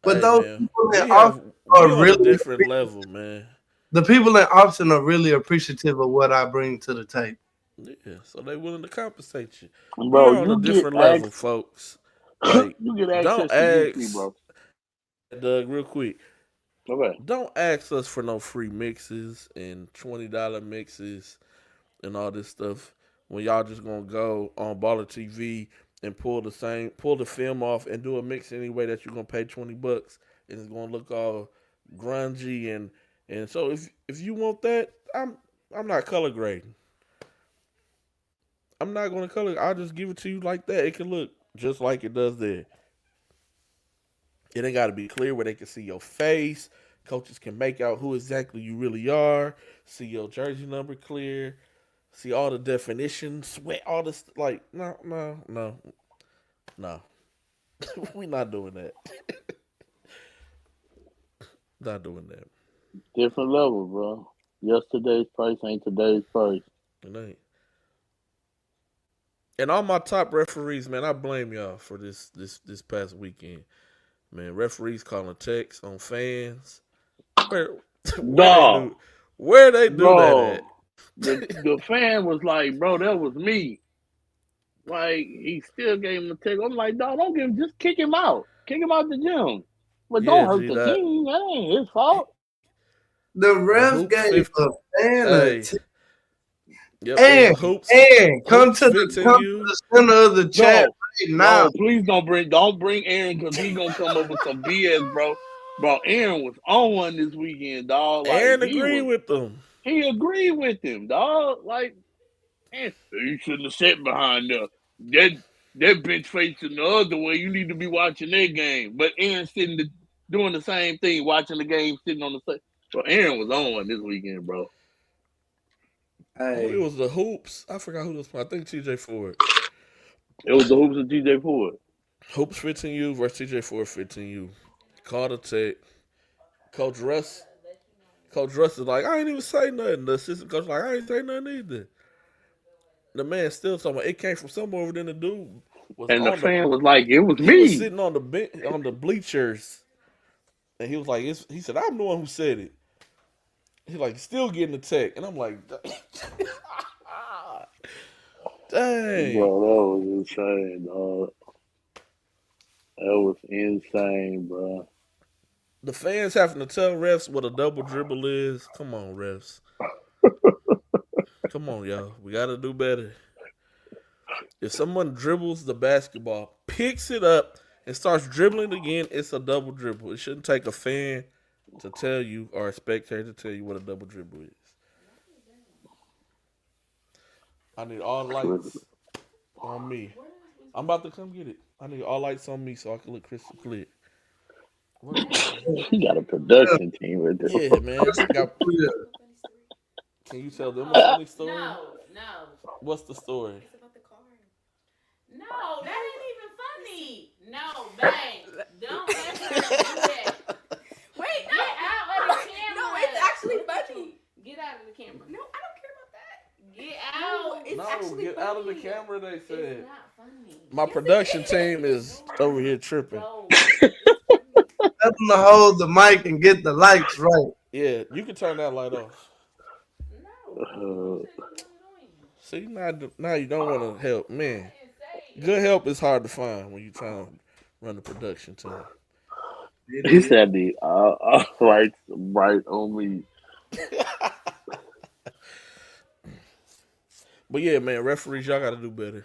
But Hey, those man, people in Austin we are on a really different level, man. the people in Austin are really appreciative of what I bring to the table. Yeah, so they willing to compensate you. We Bro, are on a you get different level, folks. Like, you get don't access to UT, ask bro. Doug real quick. Okay. Don't ask us for no free mixes and $20 mixes and all this stuff when y'all just gonna go on Baller TV and pull the film off and do a mix anyway that you're gonna pay $20 and it's gonna look all grungy and so if you want that, I'm not color grading. I'm not gonna color. I'll just give it to you like that. It can look just like it does there. It ain't got to be clear where they can see your face. Coaches can make out who exactly you really are. See your jersey number clear. See all the definitions. Sweat all this. Like no. We not doing that. Not doing that. Different level, bro. Yesterday's price ain't today's price. It ain't. And all my top referees, man, I blame y'all for this past weekend. Man, referees calling texts on fans. Where where they Dog, do where they do that at? bro. The fan was like, bro, that was me. Like he still gave him the ticket. I'm like, dog, don't give him, just kick him out. Kick him out the gym. But Yeah, don't hurt G the that team. That ain't his fault. The the ref hoops gave 50. a fan a Hey, tip. yep, it was a And hoops and hoops 15 come to you. the center of the chat No, right now. no, please don't bring Aaron because he gonna come up with some BS, bro. Bro, Aaron was on one this weekend, dog. Like Aaron agreed with them. he agreed with him, dog. Like, man, you shouldn't have sat behind there. That that bench facing the other way. You need to be watching that game. But Aaron doing the same thing, watching the game, sitting on the side. So Aaron was on one this weekend, bro. Oh, it Hey, was the hoops. I forgot who was playing. I think TJ Ford. It was the hoops of TJ Ford. Hoops 15 U versus TJ Ford 15 U. Called a tech. Coach Russ Coach Russ is like, I ain't even say nothing. The assistant coach like, I ain't say nothing either. The man still talking about it came from somewhere over there. The dude was And the on the fan was like, "It was he was me." sitting on the bench on the bleachers, and he was like, he said, I'm the one who said it. He's like, still getting the tech, and I'm like, dang. Bro, that was insane, dog. That was insane, bro. The fans having to tell refs what a double dribble is. Come on, refs. Come on, y'all. We got to do better. If someone dribbles the basketball, picks it up, and starts dribbling again, it's a double dribble. It shouldn't take a fan to tell you or a spectator to tell you what a double dribble is. I need all lights on me. I'm about to come get it. I need all lights on me so I can look crystal clear. He got a production team right there. Yeah, man. Can you tell them a funny story? No. What's the story? It's about the car. No, that ain't even funny. No, babe. Don't let her do that. Wait, no. Get out of the camera. No, it's actually funny. Get out of the camera. No, I don't care about that. Get out. It's actually get funny. out of the camera, they said. It's not funny. My production team is over here tripping. No. Tell them to hold the mic and get the lights right. Yeah, you can turn that light off. No. See, now you don't want to help. Man, good help is hard to find when you're trying to run the production team. He said the lights right on me. But yeah, man, referees, y'all got to do better.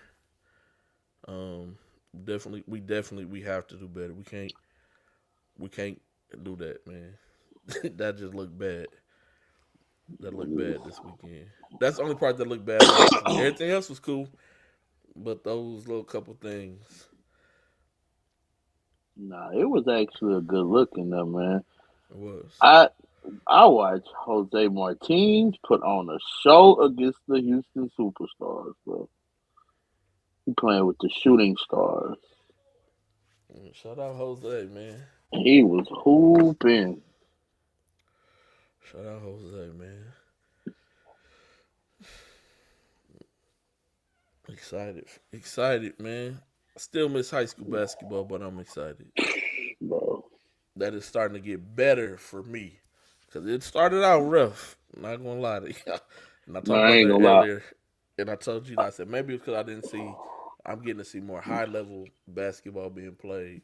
We have to do better. We can't do that, man. That just looked bad. That looked bad this weekend. That's the only part that looked bad. Everything else was cool, but those little couple things. Nah, it was actually a good look in there, man. It was. I watched Jose Martinez put on a show against the Houston Superstars, bro. He playing with the shooting stars. Shout out Jose, man. He was hooping. Shout out Jose, man. Excited, man. I still miss high school basketball, but I'm excited. Bro. That is starting to get better for me. Because it started out rough. I'm not going to lie to you. And I talked about that earlier. And I told you, I said, maybe it's because I'm getting to see more high-level basketball being played.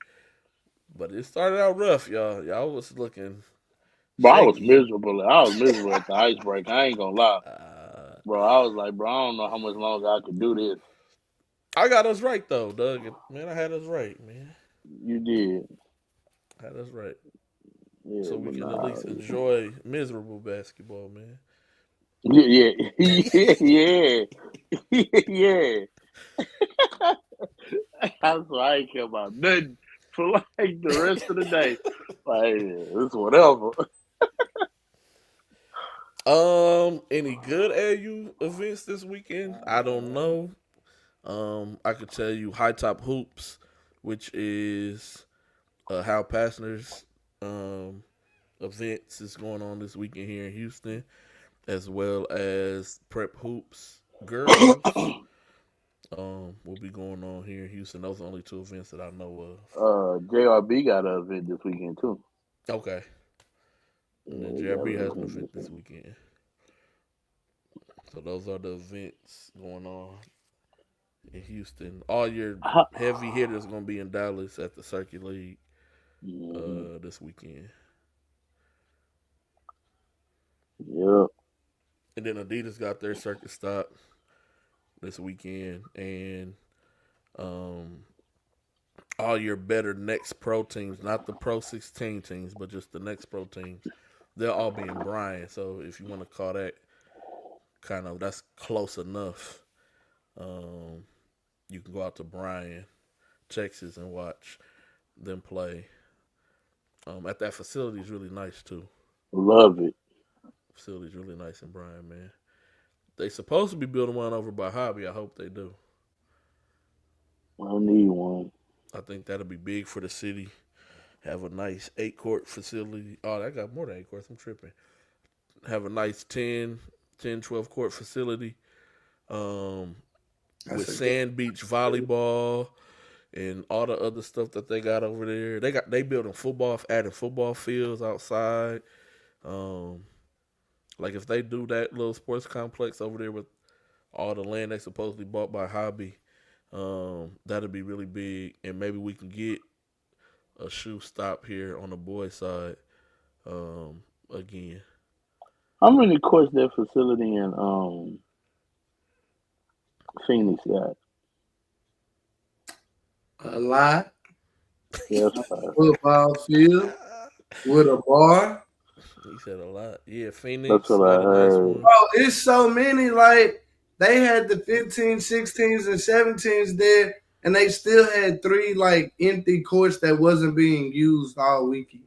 But it started out rough, y'all. Y'all was looking Bro, shaky. I was miserable at the ice break. I ain't going to lie. Bro, I was like, bro, I don't know how much longer I could do this. I got us right, though, Doug. Man, I had us right, man. You did. Had us right. Yeah, so we can at least enjoy miserable basketball, man. Yeah. Yeah. That's why I ain't care about nothing for like the rest of the day. Like, it's whatever. Any good AU events this weekend? I don't know. I could tell you High Top Hoops, which is Hal Passner's events is going on this weekend here in Houston, as well as Prep Hoops Girls will be going on here in Houston. Those are only two events that I know of. JRB got an event this weekend too. Okay. And then JRB has an event this weekend. So those are the events going on in Houston. All your heavy hitters going to be in Dallas at the Circuit League this weekend. Yep. And then Adidas got their circuit stop this weekend. And all your better next pro teams, not the Pro 16 teams, but just the next pro teams, they'll all be in Bryan. So if you want to call that that's close enough, you can go out to Bryan, Texas, and watch them play. At that facility is really nice too. Love it. Facility's really nice in Bryan, man. They supposed to be building one over by Hobby. I hope they do. I need one. I think that'll be big for the city. Have a nice 8-court facility. Oh, that got more than 8 courts. I'm tripping. have a nice 10, 12 court facility with sand beach volleyball and all the other stuff that they got over there. They building adding football fields outside. Like if they do that little sports complex over there with all the land they supposedly bought by Hobby, that'd be really big, and maybe we can get a shoe stop here on the boys' side again. How many courts that facility in Phoenix got? A lot. Yes, Football field with a bar. He said a lot. Yeah, Phoenix. That's what I heard. Bro, it's so many. Like, they had the 15s, 16s, and 17s there, and they still had 3, like, empty courts that wasn't being used all weekend.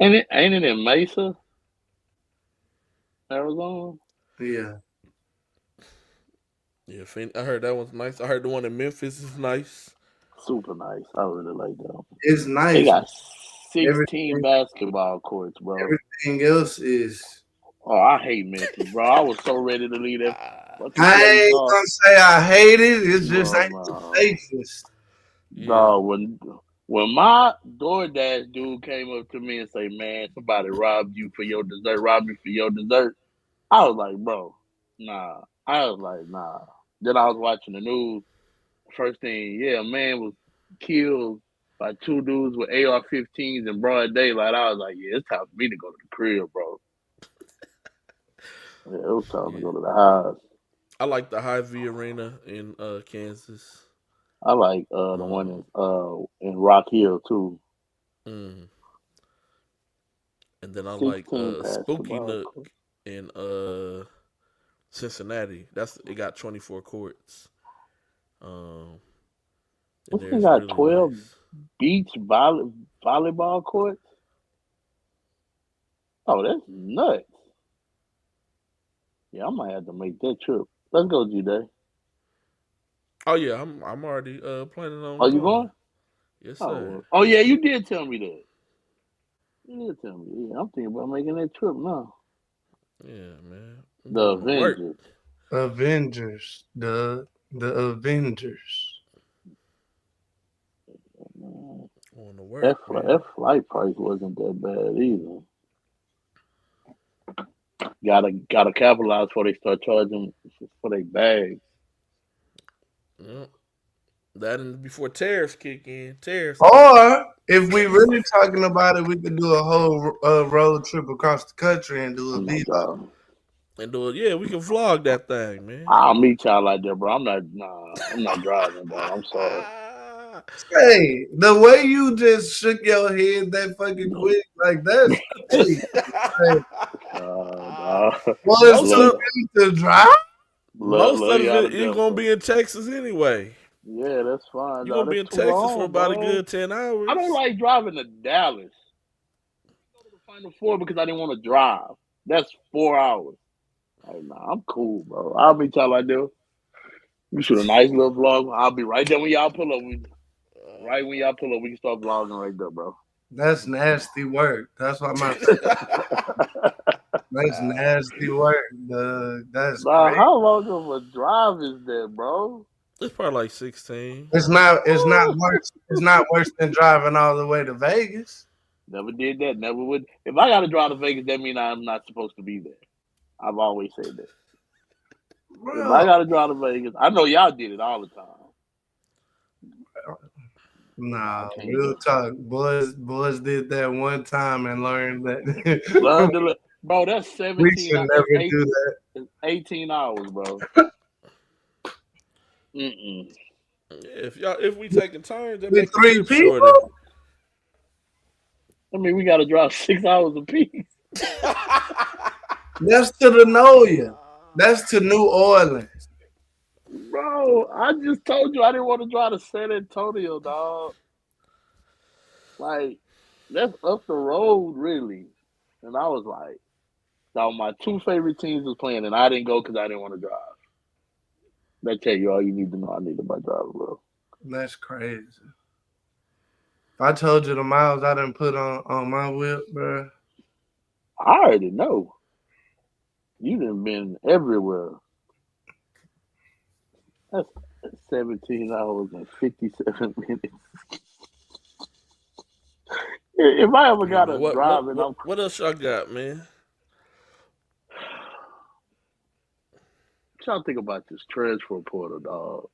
Ain't it in Mesa, Arizona? Yeah. Yeah, Phoenix. I heard that one's nice. I heard the one in Memphis is nice. Super nice. I really like that. It's nice. They got 16 basketball courts, bro. Everything else is. Oh, I hate Memphis, bro. I was so ready to leave that. I ain't gonna say I hate it. It's just ain't the safest. No, when my DoorDash dude came up to me and say, "Man, somebody robbed you for your dessert. Robbed me for your dessert," I was like, "Bro, nah." I was like, "Nah." Then I was watching the news. First thing, a man was killed by 2 dudes with AR-15s in broad daylight. I was like, "Yeah, it's time for me to go to the crib, bro." Yeah, it was time to go to the house. I like the Hy-Vee Arena in Kansas. I like the one in Rock Hill too. Mm. And then I like Spooky Nook in Cincinnati. It got 24 courts. This got 12 beach volleyball courts. Oh, that's nuts. Yeah, I might have to make that trip. Let's go, G-Day. Oh yeah, I'm already planning on. Are you going? Yes, sir. Oh yeah, you did tell me that. You did tell me. Yeah, I'm thinking about making that trip now. Yeah, man. The Avengers. Avengers. The Avengers. On the work. That flight price wasn't that bad either. Gotta capitalize before they start charging for their bags. Yep. That and before tariffs kick in. Or if we really talking about it, we could do a whole road trip across the country and do a vlog. And do it, yeah, we can vlog that thing, man. I'll meet y'all like that, bro. I'm not driving, bro. I'm sorry. Hey, the way you just shook your head that fucking quick, like that's most of to drive. Most of it you're gonna be in Texas anyway. Yeah, that's fine. You're gonna be in Texas for about a good 10 hours. I don't like driving to Dallas. I go to the Final Four because I didn't want to drive. That's 4 hours. Like, nah, I'm cool, bro. I'll meet y'all like that. We shoot a nice little vlog. I'll be right there when y'all pull up. Right when y'all pull up, we can start vlogging right there, bro. That's nasty work. That's what my. That's nasty work. That's crazy. How long of a drive is that, bro? It's probably like 16. It's not worse. It's not worse than driving all the way to Vegas. Never did that. Never would. If I got to drive to Vegas, that means I'm not supposed to be there. I've always said that. Bro. If I got to drive to Vegas, I know y'all did it all the time. Nah, real talk. Boys did that one time and learned that. Bro, that's 17 We should never do that. It's 18 hours, bro. Mm-mm. If we taking turns, that with 3 people. Shorter. I mean, we got to drive 6 hours apiece. That's to the Noya. That's to New Orleans. Bro, I just told you I didn't want to drive to San Antonio, dog. Like, that's up the road, really. And I was like, now my 2 favorite teams was playing, and I didn't go because I didn't want to drive. That tell you all you need to know. I need to buy driver, bro. That's crazy. If I told you the miles I didn't put on my whip, bro. I already know. You done been everywhere. That's 17 hours and 57 minutes. If I ever got to drive and I'm What else y'all got, man? trying to think about this transfer portal, dog.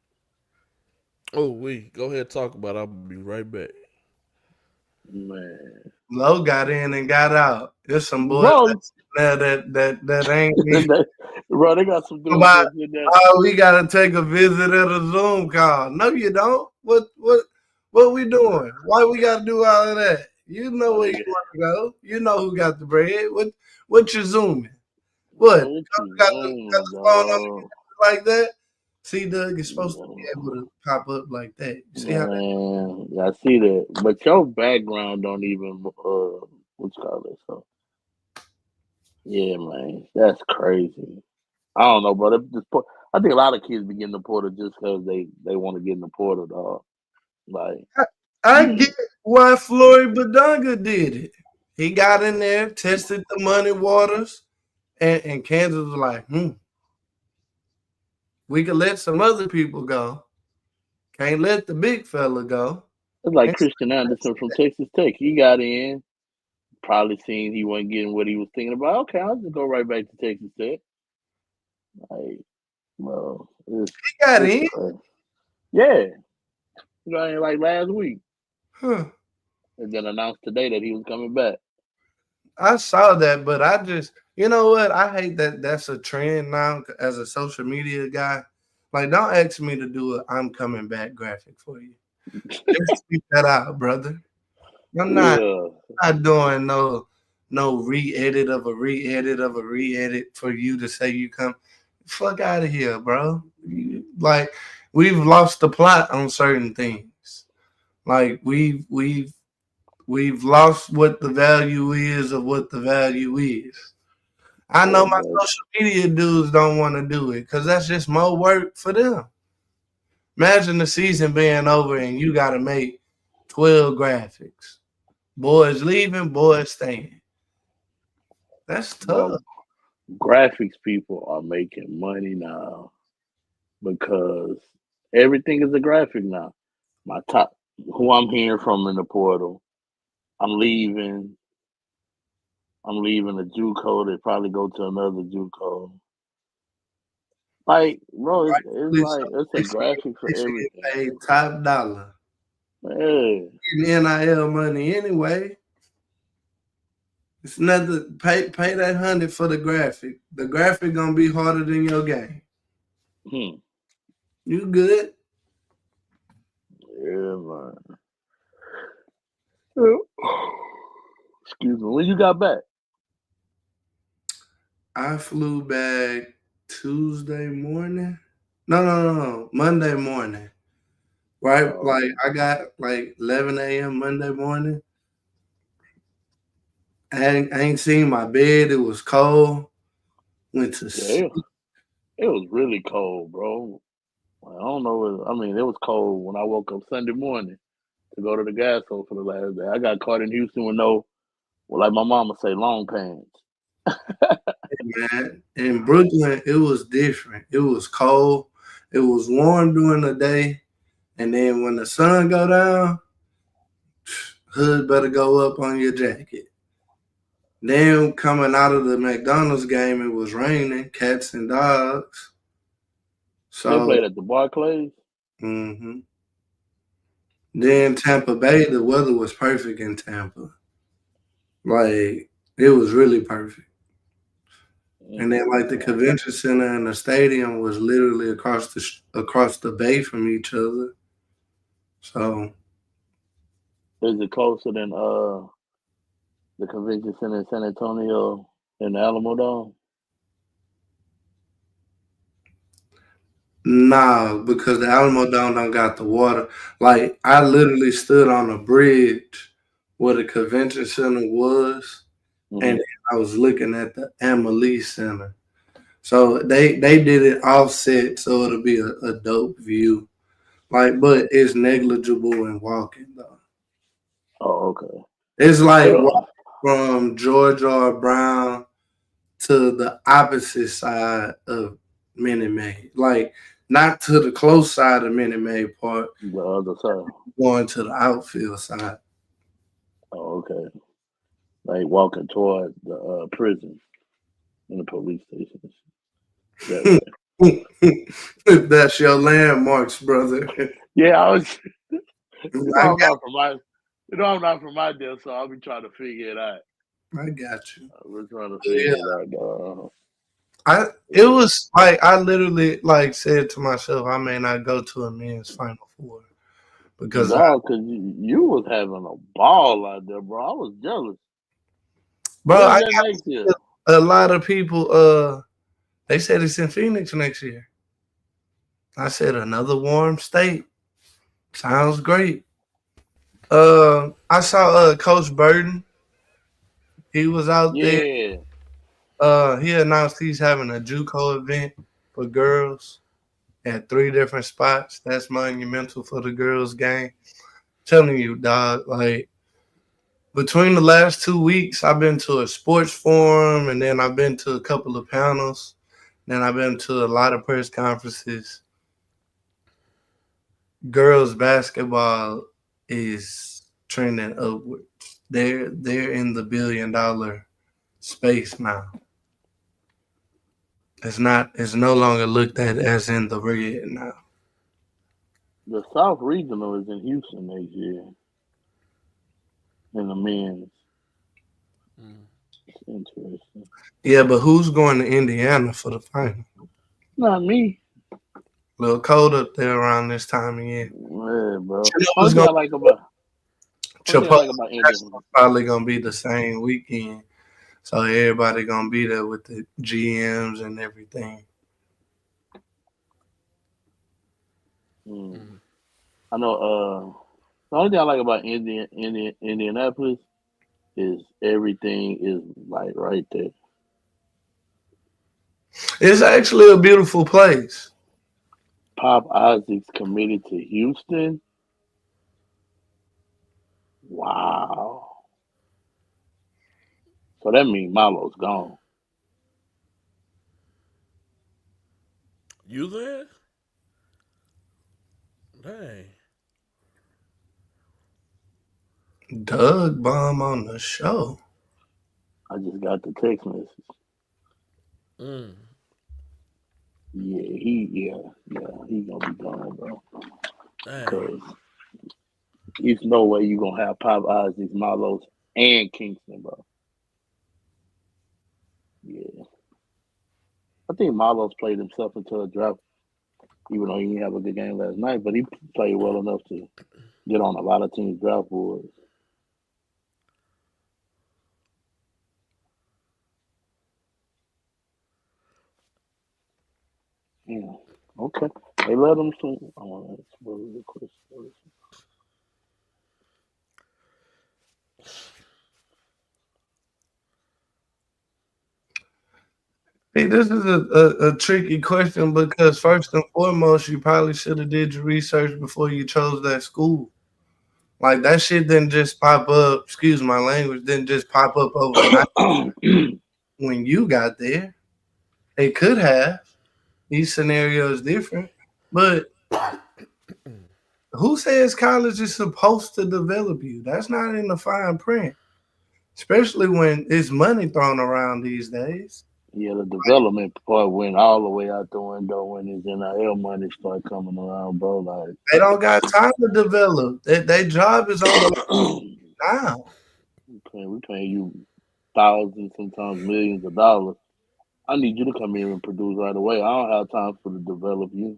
Oh, go ahead, talk about it. I'll be right back. Man, Low got in and got out. There's some boys bro, that ain't bro, they got some dudes about. in there. Oh, we gotta take a visit at a Zoom call. No, you don't. What we doing? Why we gotta do all of that? You know where you want to go. You know who got the bread. What you zooming? What? Got the phone on like that? See, Doug, it's supposed to be able to pop up like that. You see how that? Man, I see that, but your background don't even what you call it. So yeah, man, that's crazy. I don't know, but I think a lot of kids be getting the portal just because they want to get in the portal, dog. Like I get why Floyd Badunga did it. He got in there, tested the money waters, and Kansas was like, we could let some other people go. Can't let the big fella go. it's like Christian Anderson from Texas Tech. He got in, probably seen he wasn't getting what he was thinking about. Okay, I'll just go right back to Texas Tech. Like, well, he got in. Crazy. Yeah, he got in like last week. Huh. And then announced today that he was coming back. I saw that, but I just, you know what? I hate that that's a trend now as a social media guy. Like, don't ask me to do a "I'm coming back" graphic for you. Just keep that out, brother. I'm not doing no re-edit of a re-edit of a re-edit for you to say you come. Fuck out of here, bro. Like, we've lost the plot on certain things. Like, we've lost what the value is of what the value is. I know my social media dudes don't want to do it because that's just more work for them. Imagine the season being over and you got to make 12 graphics. Boys leaving, boys staying. That's tough. Well, graphics people are making money now because everything is a graphic now. My top, who I'm hearing from in the portal, I'm leaving a JUCO. They probably go to another JUCO. Like, bro, it's a graphic for everything. Paid top dollar. Yeah. NIL money anyway. It's nothing. Pay that 100 for the graphic. The graphic gonna be harder than your game. You good? Yeah, man. Excuse me. When you got back? I flew back Tuesday morning. No. Monday morning. Right? Like, I got like 11 a.m. Monday morning. I ain't seen my bed. It was cold. Went to sleep. It was really cold, bro. I don't know. It was cold when I woke up Sunday morning to go to the gas hole for the last day. I got caught in Houston with like my mama say, long pants. Man, in Brooklyn, it was different. It was cold. It was warm during the day. And then when the sun go down, hood better go up on your jacket. Then coming out of the McDonald's game, it was raining, cats and dogs. So they played at the Barclays. Mm-hmm. Then Tampa Bay, the weather was perfect in Tampa. Like, it was really perfect. And then, like, the convention center and the stadium was literally across the bay from each other. So, is it closer than the convention center in San Antonio and the Alamo Dome? Nah, because the Alamo Dome don't got the water. Like, I literally stood on a bridge where the convention center was, and I was looking at the Amalie Center. So they did it offset, so it'll be a dope view. Like, but it's negligible in walking though. Oh, okay. It's like from George R. Brown to the opposite side of Minute Maid. Like, not to the close side of Minute Maid part. The other side. Going to the outfield side. Oh, okay. Like walking toward the prison and the police station. That way. That's your landmarks, brother. Yeah, I was. I'm not from my deal, so I'll be trying to figure it out. I got you. We're trying to figure it out, dog. It was like I literally like said to myself, I may not go to a men's Final Four because you was having a ball out there, bro. I was jealous, bro. I got a lot of people. They said it's in Phoenix next year. I said another warm state. Sounds great. I saw Coach Burden. He was out there. He announced he's having a JUCO event for girls at 3 different spots. That's monumental for the girls' game. Telling you, dog, like between the last 2 weeks, I've been to a sports forum, and then I've been to a couple of panels. Then I've been to a lot of press conferences. Girls basketball is trending upwards. They're in the $1 billion space now. It's no longer looked at as in the red now. The South Regional is in Houston next year. In the men's. It's interesting. Yeah, but who's going to Indiana for the final? Not me. A little cold up there around this time of year. Yeah, bro. What's like about probably gonna be the same weekend. So everybody gonna be there with the GMs and everything. I know. The only thing I like about Indianapolis is everything is like right there. It's actually a beautiful place. Pop Isaac's committed to Houston. Wow. So that means Malo's gone. You there? Dang. Doug Bomb on the show. I just got the text message. Yeah, he gonna be gone, bro. Because there's no way you gonna have Pop Isaac, Malos, and Kingston, bro. Yeah. I think Malos played himself into a draft, even though he didn't have a good game last night, but he played well enough to get on a lot of teams' draft boards. Yeah. Okay. They let him soon. I want to ask what was the question. Hey, this is a tricky question because first and foremost, you probably should have did your research before you chose that school. Like that shit didn't just pop up. Excuse my language. Didn't just pop up overnight when you got there. It could have. Each scenario is different, but who says college is supposed to develop you? That's not in the fine print, especially when it's money thrown around these days. Yeah, the development part went all the way out the window when his NIL money started coming around, bro. Like they don't got time to develop. Their job is on the now. We paying you thousands, sometimes millions of dollars. I need you to come here and produce right away. I don't have time for to develop you.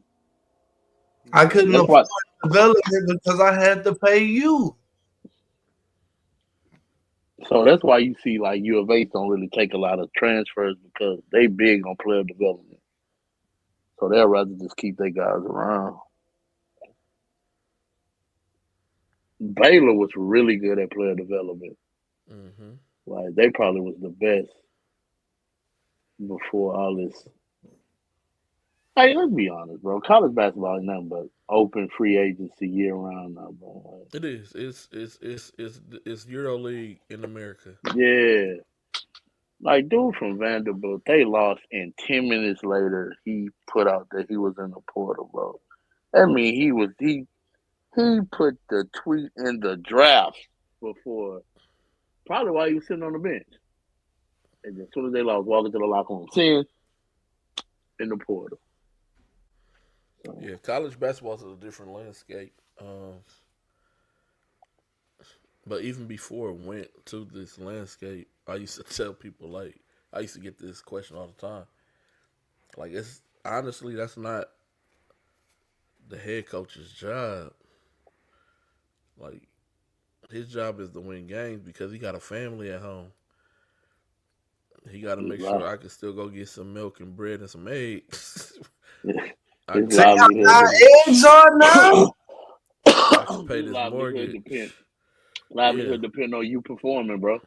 I couldn't afford development because I had to pay you. So that's why you see like U of H don't really take a lot of transfers because they big on player development. So they'd rather just keep their guys around. Baylor was really good at player development. Like they probably was the best before all this. Hey, let's be honest, bro. College basketball is nothing but open free agency year round now, bro. It is. It's EuroLeague in America. Yeah. Like dude from Vanderbilt, they lost, and 10 minutes later, he put out that he was in the portal, bro. I mean, he put the tweet in the draft before, probably while he was sitting on the bench. And as soon as they lost, walking to the locker room, seeing in the portal. So, Yeah, college basketball is a different landscape. But even before it went to this landscape, I used to tell people like I used to get this question all the time. Like it's honestly that's not the head coach's job. Like his job is to win games because he got a family at home. He got to his, make li- sure I can still go get some milk and bread and some eggs. I his can See pay this livelihood, how mortgage. eggs are now? I can pay his this livelihood depend mortgage. Yeah, livelihood depend on you performing, bro.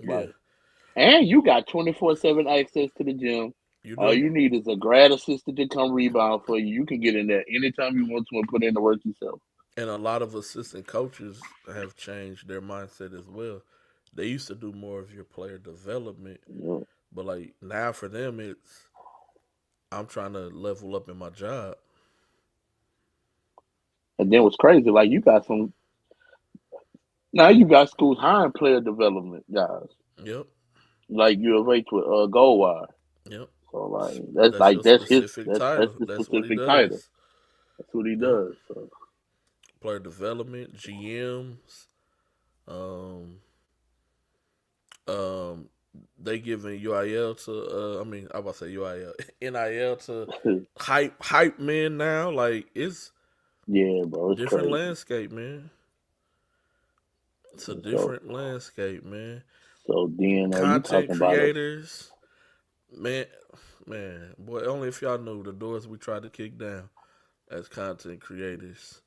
yeah. Like, and you got 24/7 access to the gym. You All do. you need is a grad assistant to come rebound for you. You can get in there anytime you want to and put in the work yourself. And a lot of assistant coaches have changed their mindset as well. They used to do more of your player development, You but like now for them, it's I'm trying to level up in my job. And then what's crazy, like you got some now you got schools hiring player development guys. Yep, Like U of H with Goldwire. yep. So like That's your specific that's title. the That's what he specific title. does. That's what he Yep. does. So Player development, GMs. Um, um, they giving UIL to. I mean, I about to say UIL, NIL to hype men now. Like it's yeah, bro, it's different crazy. landscape, man. It's a So different landscape, man. so then you Content talking about us? creators, man, man, boy. Only if y'all knew the doors we tried to kick down as content creators,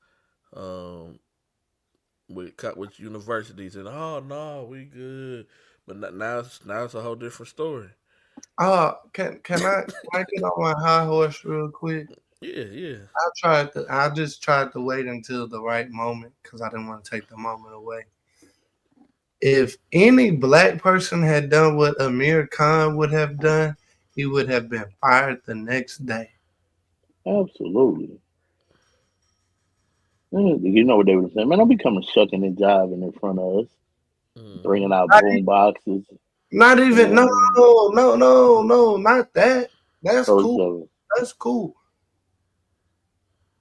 um, with universities, and oh no, we good, but now it's a whole different story. Can I get on my high horse real quick? Yeah, yeah. I just tried to wait until the right moment because I didn't want to take the moment away. If any black person had done what Amir Khan would have done, he would have been fired the next day. Absolutely. You know what they would say, man? Don't be coming shucking and jiving in front of us, Mm-hmm. bringing out Not, boom boxes. not You even know no what I mean? no no no no not that. That's So, cool. so That's cool,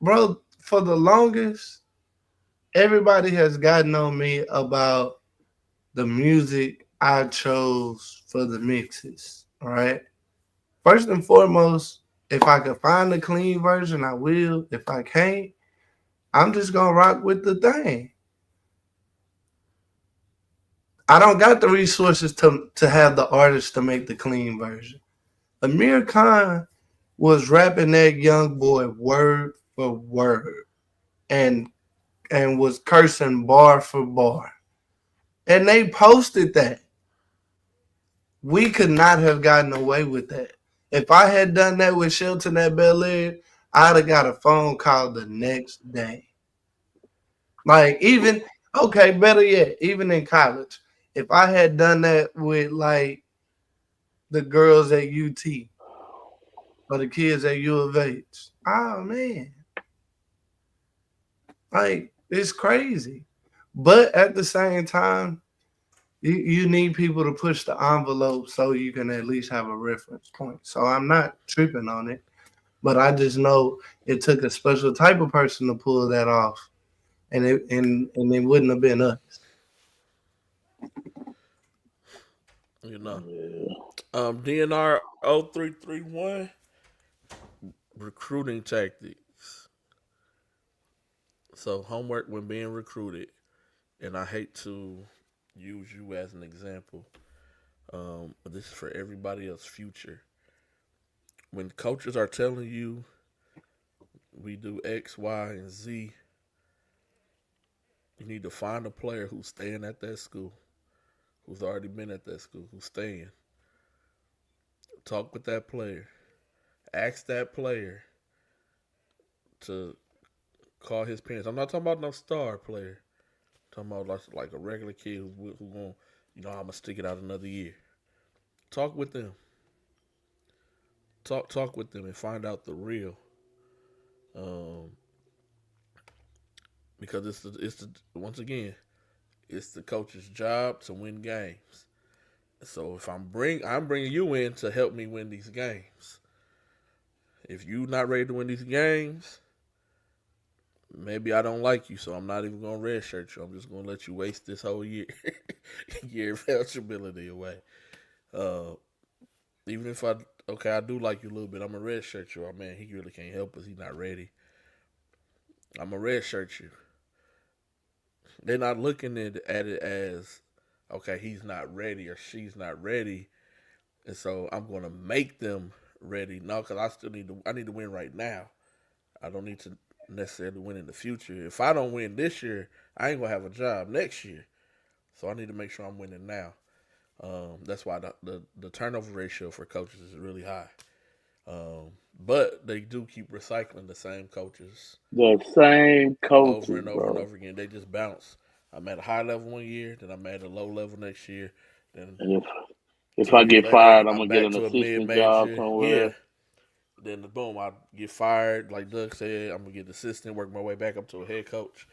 bro. For the longest, everybody has gotten on me about the music I chose for the mixes. All right. First and foremost, if I can find a clean version, I will. If I can't, I'm just gonna rock with the thing. I don't got the resources to have the artist to make the clean version. Amir Khan was rapping that young boy word for word and was cursing bar for bar. And they posted that. We could not have gotten away with that. If I had done that with Shelton at Bel Air, I'd have got a phone call the next day. Like even okay, better yet, even in college, if I had done that with like the girls at UT or the kids at U of H, oh man, like it's crazy. But at the same time, you need people to push the envelope so you can at least have a reference point. So I'm not tripping on it, but I just know it took a special type of person to pull that off, and it wouldn't have been us. You know, yeah. DNR 0331 recruiting tactics. So homework when being recruited, and I hate to use you as an example, but this is for everybody else's future. When coaches are telling you we do X, Y, and Z, you need to find a player who's staying at that school, who's already been at that school, who's staying. Talk with that player. Ask that player to call his parents. I'm not talking about no star player. I'm talking about like a regular kid who going, I'm gonna stick it out another year. talk with them. Talk with them and find out the real. Um, because it's the once again it's the coach's job to win games. So if I'm bringing you in to help me win these games. If you're not ready to win these games, maybe I don't like you, so I'm not even gonna redshirt you. I'm just gonna let you waste this whole year of eligibility away. Uh, Even if I do like you a little bit, I'm a redshirt you. Oh man, he really can't help us. He's not ready. I'm a redshirt you. They're not looking at it as, okay, he's not ready or she's not ready, and so I'm gonna make them ready. No, because I need to win right now. I don't need to necessarily win in the future. If I don't win this year, I ain't gonna have a job next year. So I need to make sure I'm winning now. That's why the turnover ratio for coaches is really high. But they do keep recycling the same coaches The same over coaches, and over and bro. over again. They just bounce. I'm at a high level one year, then I'm at a low level next year. Then And if I 2 years get later, fired, I'm I'm gonna get back an to a mid assistant job major. Yeah. somewhere. Then boom, I get fired. Like Doug said, I'm gonna get assistant, work my way back up to a head coach.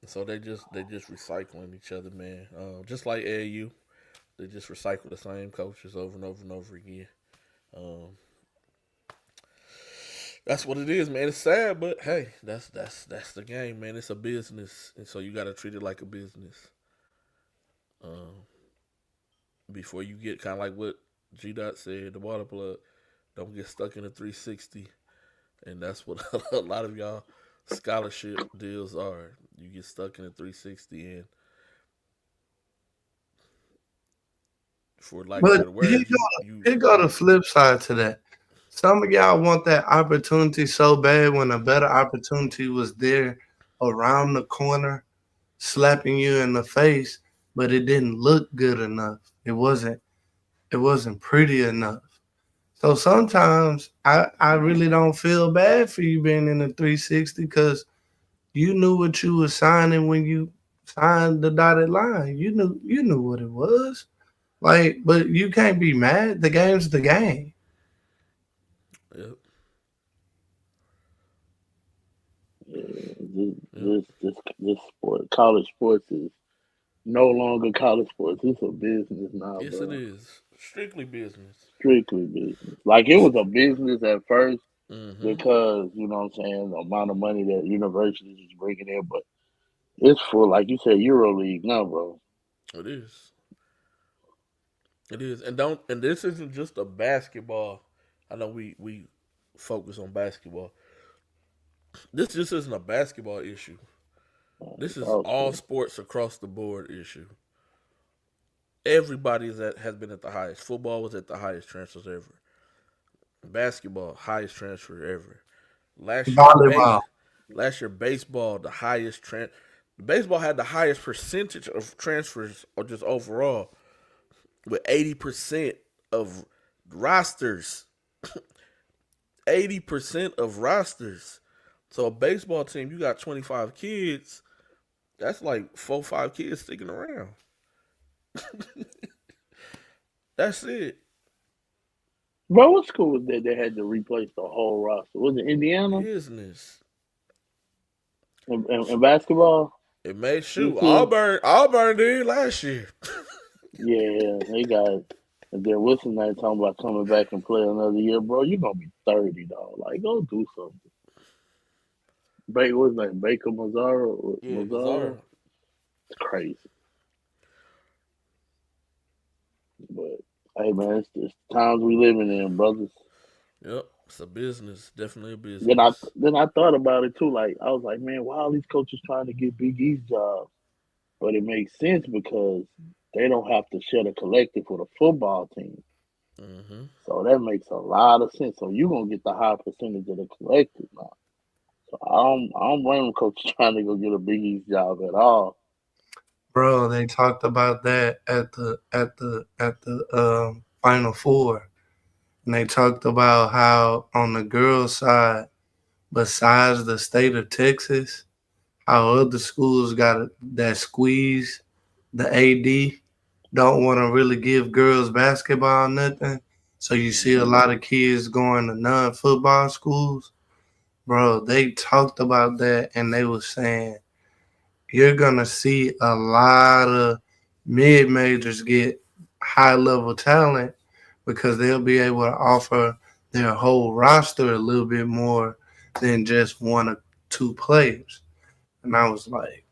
So they just recycling each other, man. Just like AAU, they just recycle the same coaches over and over and over again. Um, that's what it is, man. It's sad, but hey, that's the game, man. It's a business, and so you got to treat it like a business. Um, Before you get kind of like what G Dot said, the water plug, don't get stuck in a 360, and that's what a lot of y'all scholarship deals are. You get stuck in a 360, and for lack of But better words, you here go the flip side to that. Some of y'all want that opportunity so bad when a better opportunity was there around the corner, slapping you in the face, but it didn't look good enough. It wasn't pretty enough. So sometimes I really don't feel bad for you being in the 360 because you knew what you were signing when you signed the dotted line. You knew what it was. Like, but you can't be mad. The game's the game. yep, Yeah, yep. this sport, college sports is no longer college sports. It's a business now, Yes, it bro. is strictly business. Strictly business. Like it was a business at first Mm-hmm. because you know what I'm saying, the amount of money that universities is bringing in, but it's for like you said, EuroLeague now, bro. It is. It is, and this isn't just a basketball. I know we focus on basketball. This just isn't a basketball issue. This It's is all all sports. sports across the board issue. Everybody has been at the highest. Football was at the highest transfers ever. Basketball, highest transfer ever. Last year, Volleyball. last year baseball, the highest baseball had the highest percentage of transfers or just overall with 80% of rosters. 80% of rosters. So a baseball team, you got 25 kids. That's like 4 or 5 kids sticking around. That's it. Bro, what school was that they had to replace the whole roster? Was it Indiana Business. in basketball? It made You shoot. see? Auburn did last year. Yeah, they got. And then Wilson night talking about coming back and play another year, bro. You gonna be 30, dog. Like, go do something. What's his name? Baker Mazzaro. Yeah, Mazzaro. Mazzara. It's crazy, but hey, man, it's just times we living in, brothers. Yep. It's a business. Definitely a Then I business. then I thought about it too. Like I was like, man, why all these coaches trying to get Big East jobs? But it makes sense because they don't have to share the collective with a football team. Mm-hmm. So that makes a lot of sense. So you're gonna get the high percentage of the collective now. So I don't blame them coaches trying to go get a Big East job at all. Bro, they talked about that at the Final Four. And they talked about how on the girls' side, besides the state of Texas, how other schools got that squeeze the AD. don't want to really give girls basketball or nothing. So you see a lot of kids going to non-football schools. Bro, they talked about that and they were saying you're gonna see a lot of mid majors get high level talent because they'll be able to offer their whole roster a little bit more than just one or two players. And I was like,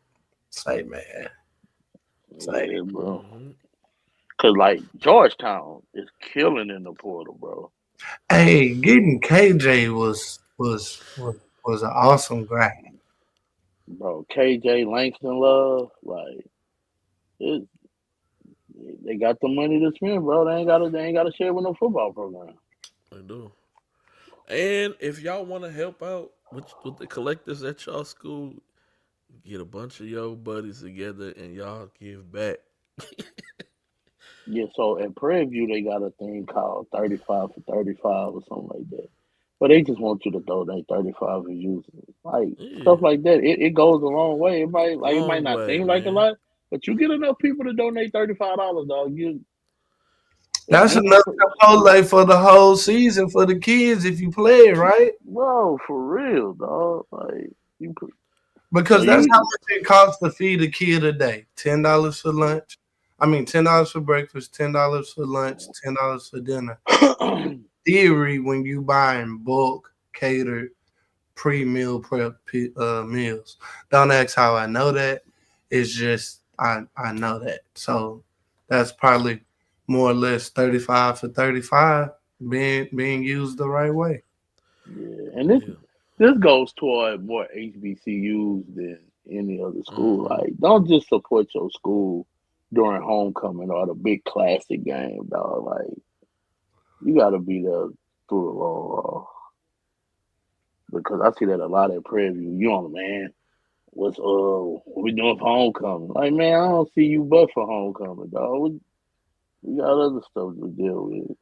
say man, say Yeah, bro. Mm-hmm. Cause like Georgetown is killing in the portal, bro. hey, getting KJ was an awesome grab. Bro, KJ Langston Love, like it, they got the money to spend, bro. They ain't gotta share with no football program. They do. And if y'all want to help out with the collectors at y'all school, get a bunch of your buddies together and y'all give back. Yeah, so at Prairie View they got a thing called 35 for 35 or something like that. But they just want you to donate 35 and use it. Like Yeah, stuff like that. It goes a long way. It might long not way, seem like a man. lot, but you get enough people to donate $35, dog. It That's ain't no enough Chipotle for the whole season for the kids if you play it right. bro, for real, dog. Like you could Because and that's how you much it costs to feed a kid a day. $10 for lunch. I mean $10 for breakfast, $10 for lunch, $10 for dinner. Theory, when you buy in bulk catered pre-meal prep meals. Don't ask how I know that. It's just I know that. So that's probably more or less 35 for 35 being used the right way. yeah, and this Yeah. this goes toward more HBCUs than any other school. Mm-hmm. Like, don't just support your school during homecoming or the big classic game, dog. Like, you got to be there through the long haul. Because I see that a lot at Prairie View. You on the man? What we doing for homecoming? Like, man, I don't see you but for homecoming, dog. We got other stuff to deal with.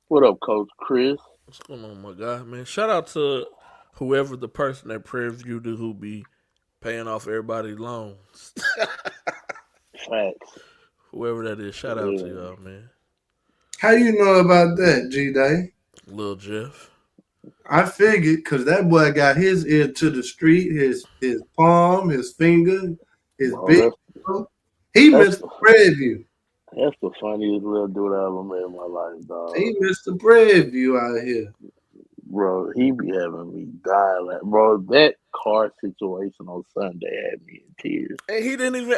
What up, Coach Chris? What's going on, my guy, man? Shout out to whoever the person at Prairie View do who be paying off everybody's loans. Facts. Whoever that is, shout out to Yeah. y'all, man. How you know about that, G Day? Lil Jeff. I figured because that boy got his ear to the street, his palm, his finger, his Bro, big toe. He that's missed the Prairie View. that's the funniest little dude I ever met in my life, dog. He missed the Prairie View out here. Bro, he be having me dying. Like, bro, that car situation on Sunday had me in tears. And he didn't even.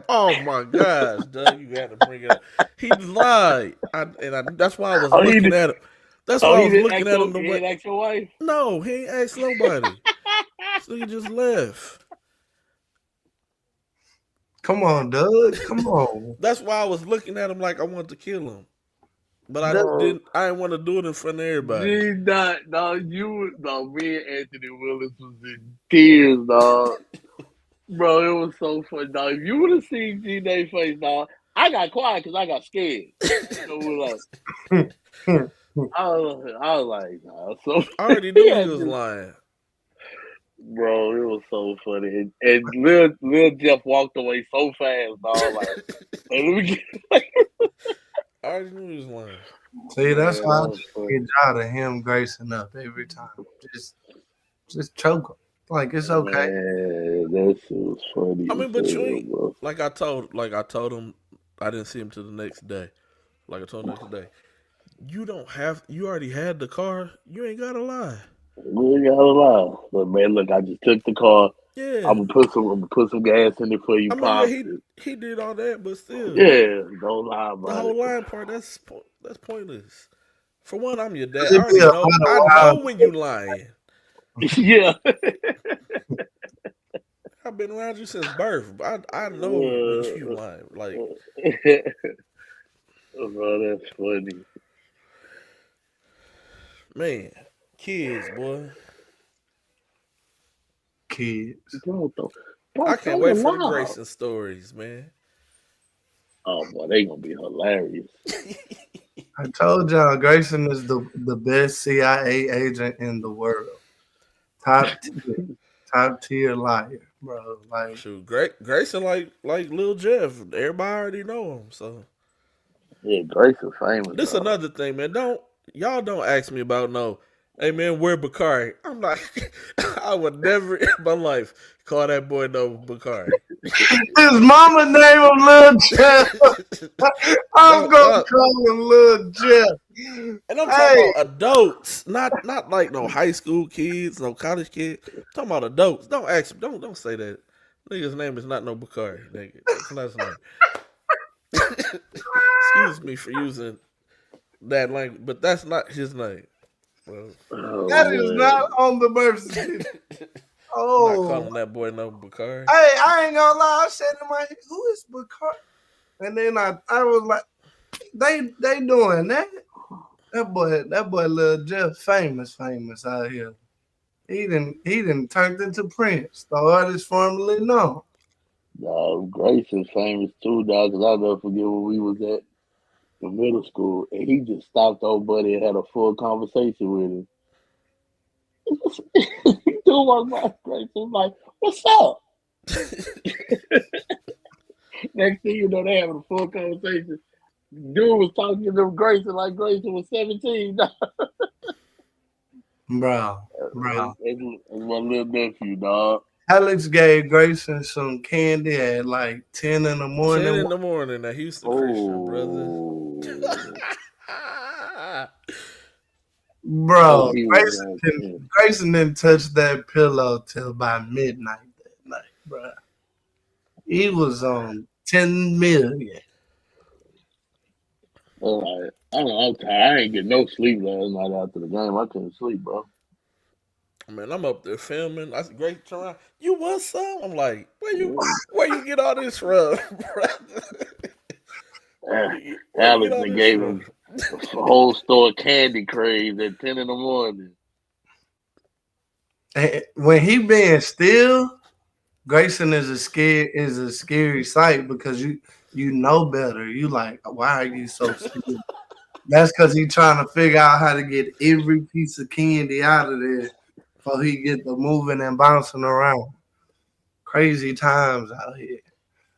Oh my gosh, Doug, you got to bring it up. He lied, that's why I was Oh, he looking did. at him. That's Oh, why I he was didn't looking ask at your. him the He way. didn't ask your wife. No, he ain't asked nobody. So he just left. Come on, Doug. Come on. That's why I was looking at him like I wanted to kill him, but I Bro, didn't. I didn't want to do it in front of everybody. G dog, me and Anthony Willis was in tears, dog. Bro, it was so funny, dog. If you would have seen G Day face, dog, I got quiet because I got scared. So we're like, I was like, nah. So I already he knew he had was this, lying. bro. It was so funny, and Lil Jeff walked away so fast, dog. Like, hey, let me get, like, I already knew he was lying. See, that's man, why I that was just funny. get out of him gracing up every time. Just choke him. Like it's okay. Man, that shit was funny I as mean, but you hell, ain't bro. like I told him. I didn't see him till the next day. Like I told him the next day. You don't have. You already had the car. You ain't gotta lie. We ain't gotta lie, but man, look, I just took the car. Yeah. I'm gonna put some gas in it for you, I mean, yeah, pops. he did all that, but still, Yeah, don't lie the about whole it. lying part that's pointless. For one, I'm your dad. 'Cause I it be already a know. lot of I wild. know when you lying. Yeah. I've been around you since birth. I know when you lying. Like, Bro, that's funny. man, kids, boy. Kids. Bro, I say can't it wait for the loud. Grayson stories, man. Oh boy, they gonna be hilarious. I told y'all Grayson is the best CIA agent in the world. Top 10. top tier liar, bro. Like, Shoot, Grayson like Lil Jeff. Everybody already know him. So Yeah, Grace is famous, this dog. another thing, man. Y'all don't ask me about no. Hey man, where Bakari? I'm like, I would never in my life call that boy no Bakari. his mama name him Lil Jeff. I'm gonna call him Lil Jeff. And I'm talking Hey, about adults, not like no high school kids, no college kids. I'm talking about adults. Don't ask. Don't say that. Nigga's name is not no Bakari. Nigga, that's not his name. Excuse me for using that language, but that's not his name. Bro. that is not on the birth certificate. I'm not calling that boy no Bakari. Hey, I ain't gonna lie. I said to my, who is Bakari? And then I was like, they doing that. That boy Lil Jeff famous out here. He didn't turned into Prince, the artist formerly known. Grace is famous too, dog, because I'll never forget when we was at the middle school and he just stopped old buddy and had a full conversation with him. He do walk by Grace and like, what's up? Next thing you know, they having a full conversation. Dude was talking to Grayson like Grayson was 17. Bro. That's my little nephew, dog. Alex gave Grayson some candy at like 10 in the morning. 10 in the morning at Houston Christian, brother. Bro, Grayson didn't touch that pillow till by midnight that night, bro. He was on 10 million. I'm tired. I ain't get no sleep last night after the game. I couldn't sleep, bro. Man, I'm up there filming. I said, "Great turn around. You want some?" I'm like, "Where you get all this from, Alex gave him a whole store of candy craze at 10 in the morning. And when he being still, Grayson is a scary sight because you know better. You like, why are you so still? That's because he's trying to figure out how to get every piece of candy out of there before he get the moving and bouncing around. Crazy times out here.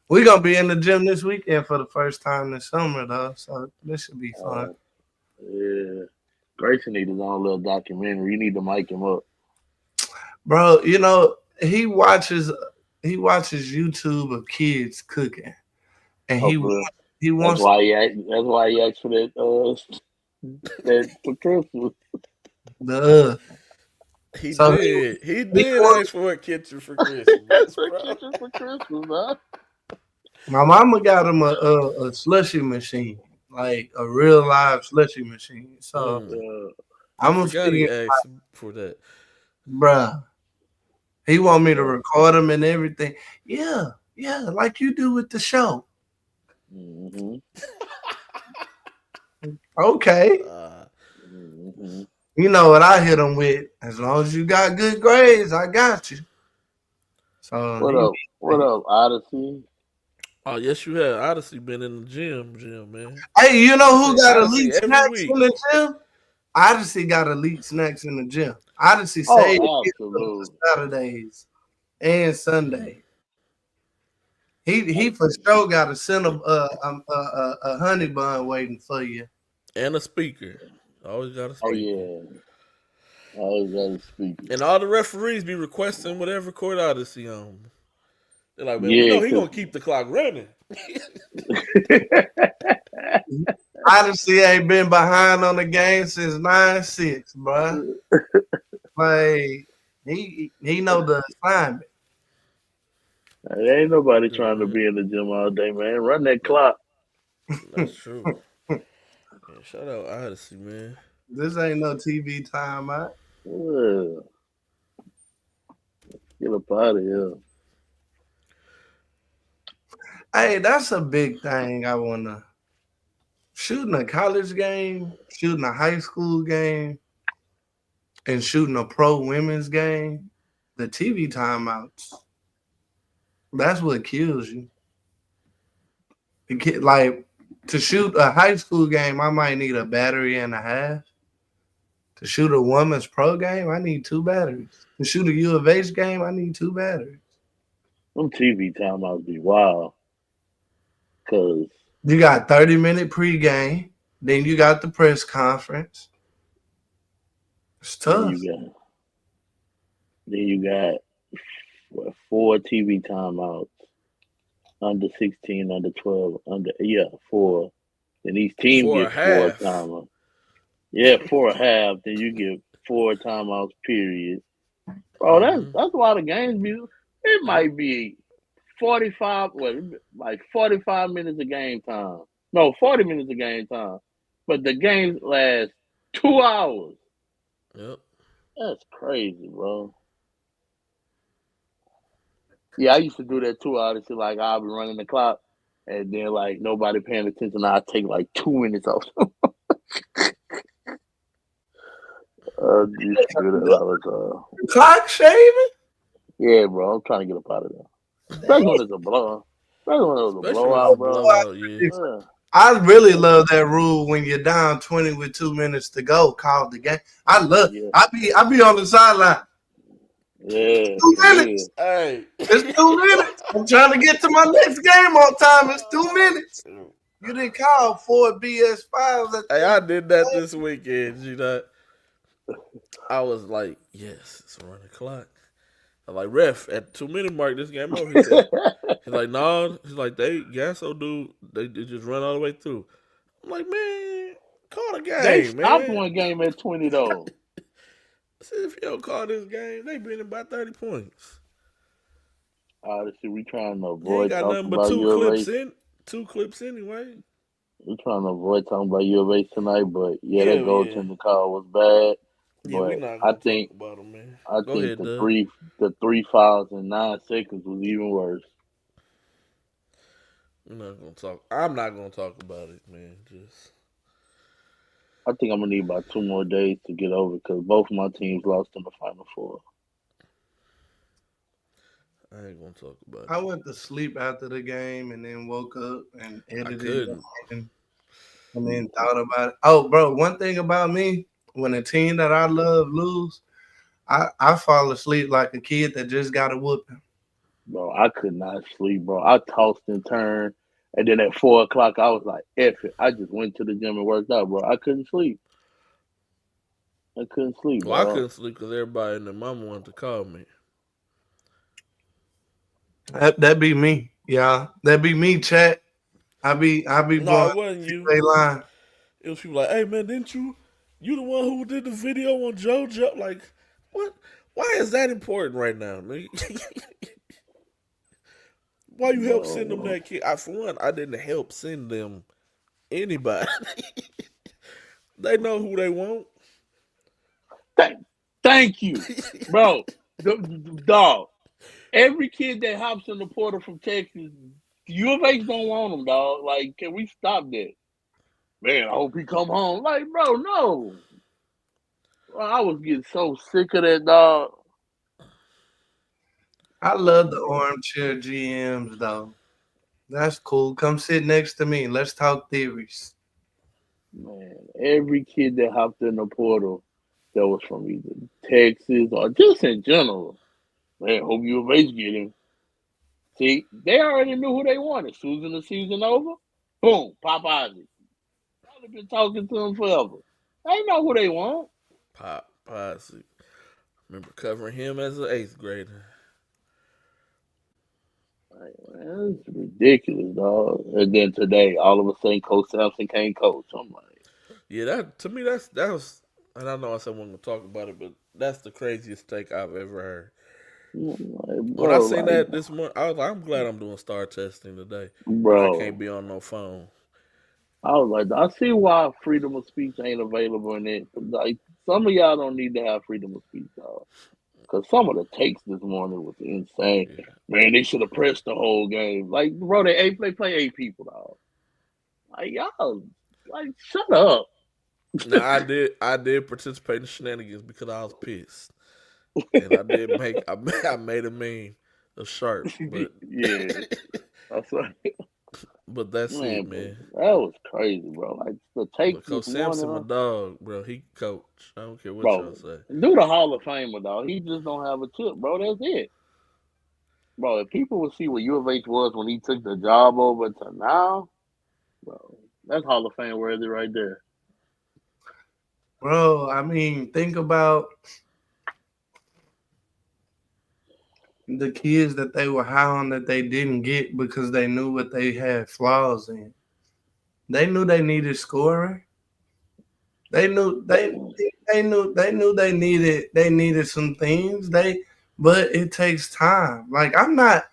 We're going to be in the gym this weekend for the first time this summer, though, so this should be fun. Yeah. Grayson needs his own little documentary. You need to mic him up. Bro, you know, he watches YouTube of kids cooking. And he wants that's why he asked for that for Christmas. He did ask for a kitchen for Christmas. For Christmas, huh? My mama got him a slushy machine, like a real live slushy machine. So I'm I forgot he asked for that, bruh. He want me to record him and everything. Yeah, like you do with the show. Mm-hmm. Okay. You know what I hit him with? As long as you got good grades, I got you. So what up, Odyssey? Oh yes, you have. Odyssey been in the gym, man. Hey, you know who got elite snacks in the gym? Odyssey got elite snacks in the gym. Odyssey saved Saturdays and Sunday. He for sure got a honey bun waiting for you. And a speaker. Always got a speaker. Oh yeah. Always got a speaker. And all the referees be requesting whatever court Odyssey on. They're like, man, we know he gonna keep the clock running. Odyssey ain't been behind on the game since 9-6, bro. Like he know the assignment. There ain't nobody trying to be in the gym all day, man. Run that clock. That's true. Yeah, shout out Odyssey, man. This ain't no TV timeout. Get up out of here. Hey, that's a big thing. I wanna shooting a college game, shooting a high school game, and shooting a pro women's game. The TV timeouts. That's what kills you. Like to shoot a high school game, I might need a battery and a half To shoot a women's pro game, I need 2 batteries. To shoot a U of H game, I need 2 batteries. Them TV timeouts be wild. Cause you got 30-minute pregame, then you got the press conference. It's tough. Then you got 4 TV timeouts. Under 16, under 12, 4. Then each team gets 4 timeouts. Yeah, 4.5. Then you get 4 timeouts, period. Bro, that's a lot of games, man. It might be 45 minutes of game time. No, 40 minutes of game time. But the games last 2 hours. Yep. That's crazy, bro. Yeah, I used to do that too. Honestly, like I'll be running the clock, and then like nobody paying attention. I'll take like 2 minutes off. Clock shaving? Yeah, bro. I'm trying to get up out of there. Especially when it's a blowout. Especially when it was a blowout, bro. Yeah. I really love that rule when you're down 20 with 2 minutes to go. Call the game. I love. Yeah. I be on the sideline. Yeah. 2 minutes. Hey, it's 2 minutes. I'm trying to get to my next game on time. It's 2 minutes. You didn't call 4 BS5s. Hey, I did that this weekend. You know, I was like, yes, it's a running clock. I'm like, ref, at 2 minute mark, this game over. He said, he's like, no. He's like, Gasso dude, they just run all the way through. I'm like, man, call the game, they man. They stopped one game at 20 though. I said, if you don't call this game, they beating by 30 points. Honestly, we trying to avoid. You ain't got nothing but 2 clips anyway. We're trying to avoid talking about U of H tonight, but that goaltending call was bad. Yeah, but we're not gonna talk about them, man. I think the 3 fouls in 9 seconds was even worse. We're not gonna talk. I'm not gonna talk about it, man. I think I'm gonna need about 2 more days to get over because both of my teams lost in the Final Four. I ain't gonna talk about it. I went to sleep after the game and then woke up and edited it and then thought about it. Oh, bro, one thing about me, when a team that I love lose, I fall asleep like a kid that just got a whooping. Bro, I could not sleep, bro. I tossed and turned. And then at 4 o'clock, I was like, F it. I just went to the gym and worked out, bro. I couldn't sleep. Well, bro. I couldn't sleep because everybody and their mama wanted to call me. That be me, yeah. That be me, chat. I be no, going. It wasn't you. They lying. It was people like, hey man, didn't you the one who did the video on JoJo? Like, what? Why is that important right now, man? Why you help send them that kid? For one, I didn't help send them anybody. They know who they want. Thank you, bro. Dog. Every kid that hops in the portal from Texas, U of H don't want them, dog. Like, can we stop that? Man, I hope he come home. Like, bro, no. Bro, I was getting so sick of that, dog. I love the armchair GMs, though. That's cool. Come sit next to me. Let's talk theories. Man, every kid that hopped in the portal that was from either Texas or just in general, man, hope U of H get him. See, they already knew who they wanted. As soon as the season over, boom, Pop Isaac. I've been talking to him forever. They know who they want. Pop Isaac. Remember covering him as an 8th grader. Man, it's ridiculous, dog. And then today, all of a sudden, Coach Sampson can't coach. I'm like, yeah, that to me, that was, and I know I said I wasn't gonna talk about it, but that's the craziest take I've ever heard. Like, when I seen that this morning, I was like, I'm glad I'm doing star testing today. Bro, I can't be on no phone. I was like, I see why freedom of speech ain't available in it. Like, some of y'all don't need to have freedom of speech, dog. Because some of the takes this morning was insane. Yeah. Man, they should have pressed the whole game. Like, bro, they play 8 people, dog. Like, y'all, like, shut up. Now, I did participate in shenanigans because I was pissed. And I made a meme of Sharp. But yeah. That's right. But that's Man, it, but man. that was crazy, bro. Like to take But Coach this one, Sampson, my dog, bro. He coach. I don't care what y'all bro. say. Do the Hall of Famer, dog. He just don't have a chip, bro. That's it. Bro, if people would see what U of H was when he took the job over to now, bro, that's Hall of Fame worthy right there. Bro, I mean, think about the kids that they were high on that they didn't get because they knew what they had flaws in. They knew they needed scoring. They knew they needed some things. But it takes time. Like I'm not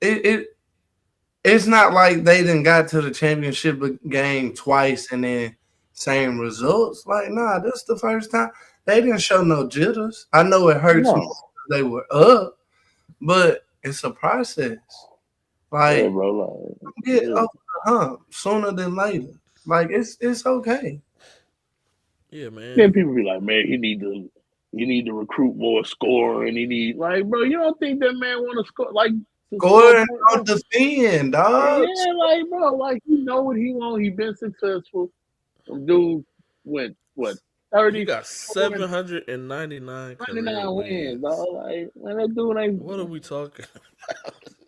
it's not like they didn't got to the championship game twice and then same results. Like, nah, this is the first time. They didn't show no jitters. I know it hurts more No, because they were up, but it's a process. yeah, Like, bro. get Yeah. over the hump sooner than later. Like, it's okay. Yeah, man. Then people be like, man, you need to recruit more scorer, and he need like, bro, you don't think that man want to score like to Score score and points? don't defend, dog. Yeah, like, bro, like he know what he want. He been successful. Dude went what He 30, got 799 career 29 wins, wins. dog. Like, man, that dude ain't. What are we talking?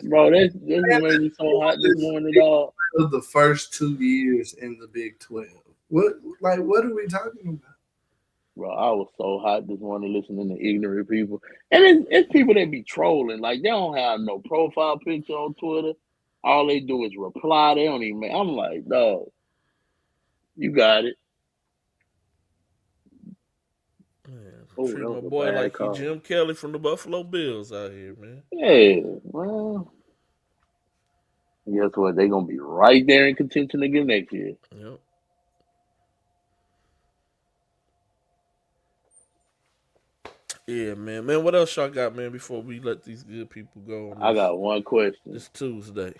Bro, this made me so hot this morning, dog. Of the first 2 years in the Big 12. What are we talking about? Bro, I was so hot this morning listening to ignorant people. And it's people that be trolling. Like, they don't have no profile picture on Twitter. All they do is reply. They don't even I'm like, dog, you got it. Man, Oh, treat that my was a boy bad like call. he Jim Kelly from the Buffalo Bills out here, man. Yeah, well, guess what? They going to be right there in contention again next year. Yep. Yeah, man. Man, what else y'all got, man, before we let these good people go on I got one question. this Tuesday?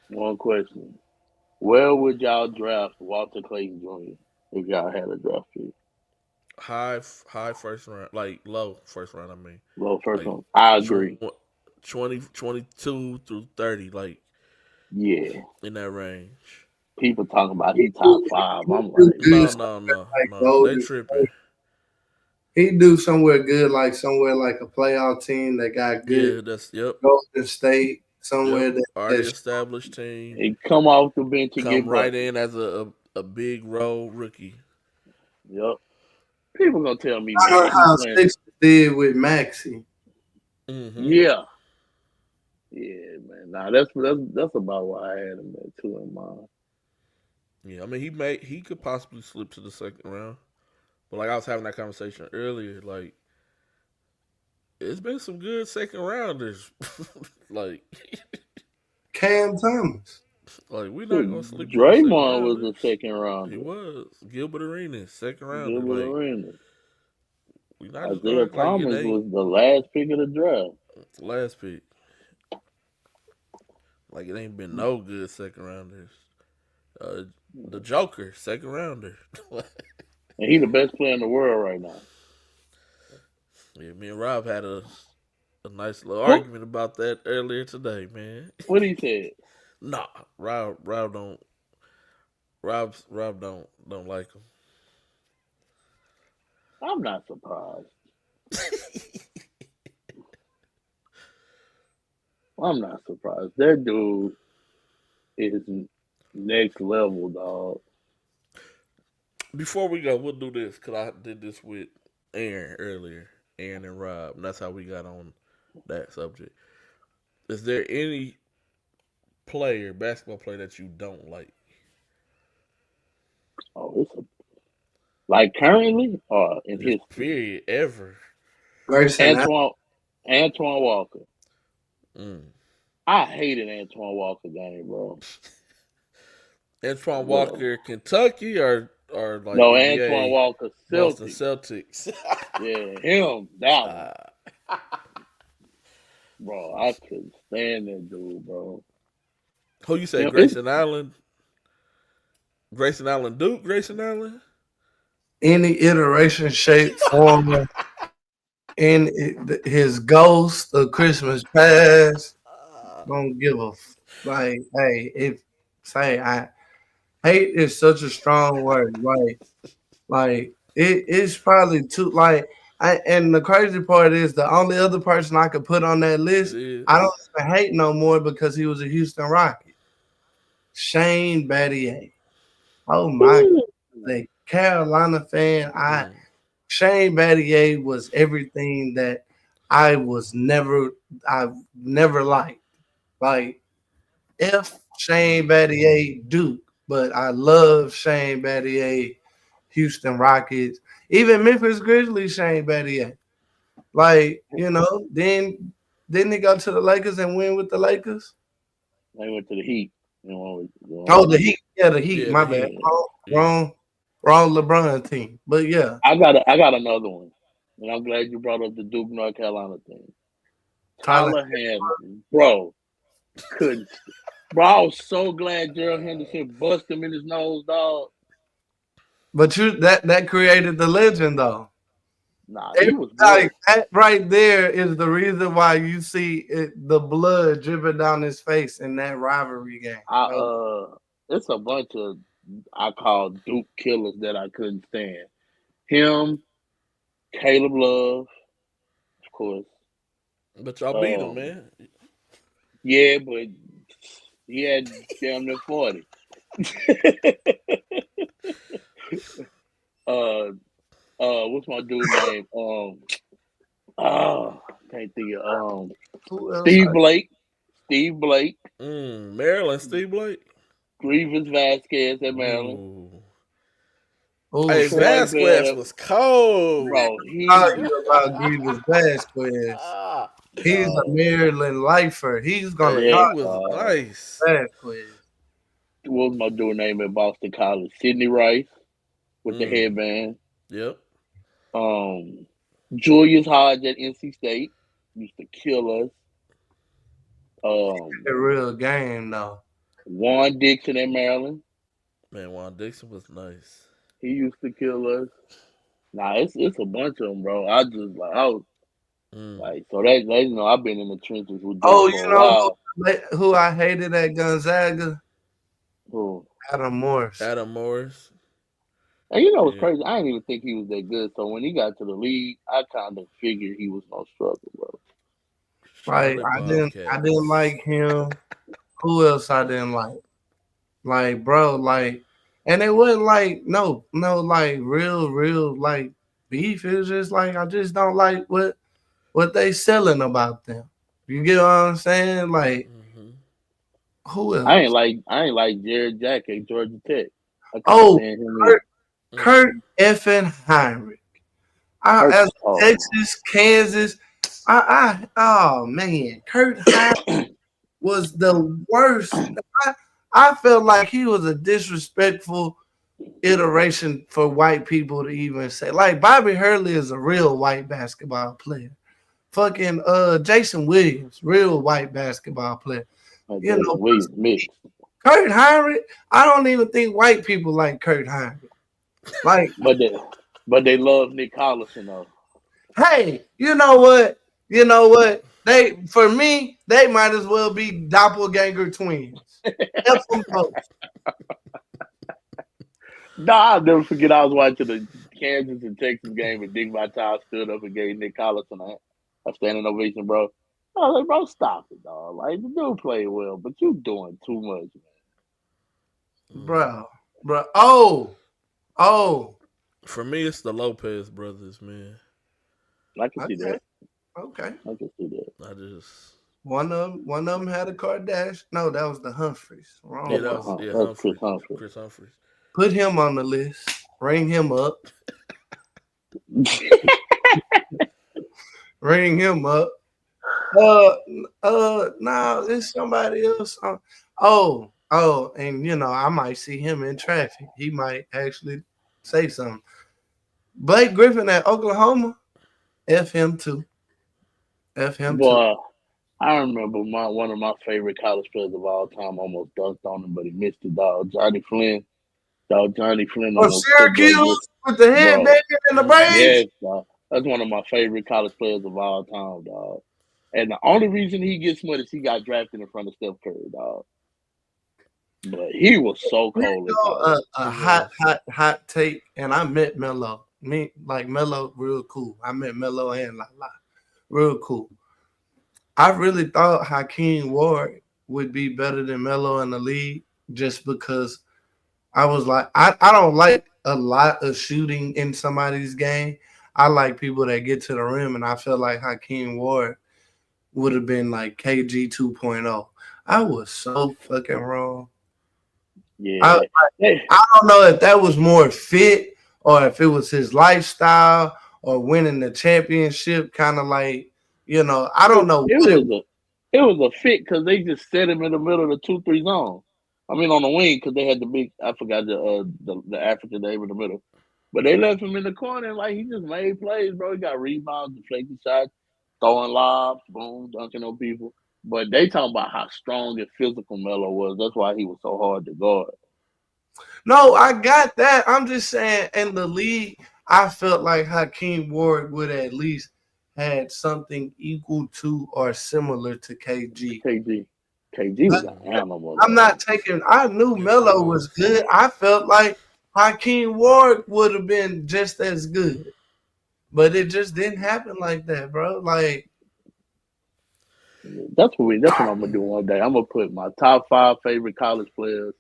One question. Where would y'all draft Walter Clayton Jr. if y'all had a draft pick? High first round, like low first round, I mean. Well, first Like one, I agree. 22 through 30, like Yeah. in that range. People talking about he top 5. I'm Do like, good No. They Golden tripping. He do somewhere good, like somewhere like a playoff team that got good Yeah, that's yep. Golden State, somewhere Yep. that Already that's established team. he come off the bench and Come get right buckets. in as a big role rookie. Yep. People gonna tell me, I man, know he how playing. Sixers did with Maxey. Mm-hmm. Yeah. Yeah, man. Nah, that's about why I had him at 2 in mind. Yeah, I mean he could possibly slip to the second round. But like I was having that conversation earlier, like it's been some good second rounders. like Cam Thomas. Like we're not gonna sleep on the second Draymond was rounders. a second He rounder. was Gilbert Arenas, second rounder. Gilbert Like Arenas. we not just gonna Isaiah act like it Thomas ain't was the last pick of the draft. last pick. Like it ain't been no good second rounders. The Joker, second rounder. And he the best player in the world right now. Yeah, me and Rob had a nice little argument about that earlier today, man. What he said? Nah, Rob don't like him. I'm not surprised. I'm not surprised. That dude is next level, dog. Before we go, we'll do this because I did this with Aaron earlier, Aaron and Rob, and that's how we got on that subject. Is there any basketball player that you don't like? Oh, like currently or in Just history? period ever. Antoine Walker. Mm. I hated Antoine Walker game, bro. Antoine Walker, Kentucky, or like no, NBA, Antoine Walker, Boston Celtics. Celtics. Yeah, him, that one. Bro, I couldn't stand that dude, bro. Who you say, Grayson Allen? Grayson Allen Duke? Grayson Allen? Any iteration, shape, form, in his ghost of Christmas past. Don't give a like. Hey, if say I hate is such a strong word. Like it's probably too like and the crazy part is the only other person I could put on that list, I don't even hate no more because he was a Houston Rocket. Shane Battier. Oh my God. The Carolina fan, Shane Battier was everything that I've never liked. Like F Shane Battier Duke, but I love Shane Battier, Houston Rockets, even Memphis Grizzlies Shane Battier. Like, then didn't he go to the Lakers and win with the Lakers? They went to the Heat. Oh, the Heat. Yeah, the Heat. My bad. Wrong LeBron team. But yeah. I got another one. And I'm glad you brought up the Duke North Carolina thing. Tyler Hammond, bro, couldn't. Bro, I was so glad Gerald Henderson bust him in his nose, dog. But that created the legend, though. Nah, he was like that right there is the reason why you see the blood dripping down his face in that rivalry game. It's a bunch of I call Duke killers that I couldn't stand. Him, Caleb Love, of course. But y'all beat him, man. Yeah, but he had damn near 40. What's my dude's name? Can't think of Steve Blake. Maryland, Steve Blake. Grievous Vasquez at Maryland. Hey, Vasquez was cold. Bro, about Grievous Vasquez. He's a Maryland lifer. He's gonna he was nice. Vasquez. What was my dude's name at Boston College? Sidney Rice with the headband. Yep. Julius Hodge at NC State used to kill us. A real game though. Juan Dixon at Maryland. Man, Juan Dixon was nice. He used to kill us. Nah, it's a bunch of them, bro. I was so that I've been in the trenches with. Who I hated at Gonzaga? Who? Adam Morris. And you know what's crazy? I didn't even think he was that good. So when he got to the league, I kind of figured he was gonna struggle, bro. Right. I didn't like him. Who else I didn't like? Like, bro, and it wasn't like no, like real like beef. It was just like I just don't like what they selling about them. You get what I'm saying? Like, who else? I ain't like Jared Jack at Georgia Tech. Kurt effing Heinrich. As Texas, Kansas, oh man, Kurt Heinrich was the worst. I felt like he was a disrespectful iteration for white people to even say. Like Bobby Hurley is a real white basketball player. Fucking Jason Williams, real white basketball player. Kurt Heinrich, I don't even think white people like Kurt Heinrich. Like, but they love Nick Collison though. Hey, you know what? For me, they might as well be doppelganger twins. I'll never forget. I was watching the Kansas and Texas game, and Dick Vitale stood up and gave Nick Collison a standing ovation, bro. I was like, bro, stop it, dog. Like, the dude played well, but you doing too much, man. Bro. Oh. For me, it's the Lopez brothers, man. I can see that. Okay. I can see that. One of them had a Kardashian. No, that was the Humphreys. Wrong. Yeah, that was Chris Humphreys. Put him on the list. Ring him up. Ring him up. No, it's somebody else. And I might see him in traffic. He might actually say something. Blake Griffin at Oklahoma. F him too. Boy, I remember one of my favorite college players of all time almost dunked on him, but he missed it, dog. Johnny Flynn. Syracuse with the headband and the braids. Yes, dog. That's one of my favorite college players of all time, dog. And the only reason he gets money is he got drafted in front of Steph Curry, dog. But he was so cold in college. A hot take, and I met Melo. Melo, real cool. I met Melo and La, real cool. I really thought Hakeem Ward would be better than Melo in the league, just because I was like, I don't like a lot of shooting in somebody's game. I like people that get to the rim, and I feel like Hakeem Ward would have been like KG 2.0. I was so fucking wrong. Yeah. I don't know if that was more fit or if it was his lifestyle or winning the championship, kind of like, I don't know. It was a fit because they just set him in the middle of the 2-3 zone. I mean, on the wing because they had the big. I forgot the African name in the middle, but they left him in the corner and like he just made plays, bro. He got rebounds, deflected shots, throwing lobs, boom, dunking on people. But they talking about how strong and physical Melo was. That's why he was so hard to guard. No, I got that. I'm just saying, in the league, I felt like Hakeem Ward would at least had something equal to or similar to KG. KG was an animal. I'm not taking. I knew Melo was good. I felt like Hakeem Ward would have been just as good, but it just didn't happen like that, bro. Like that's what I'm gonna do one day. I'm gonna put my top 5 favorite college players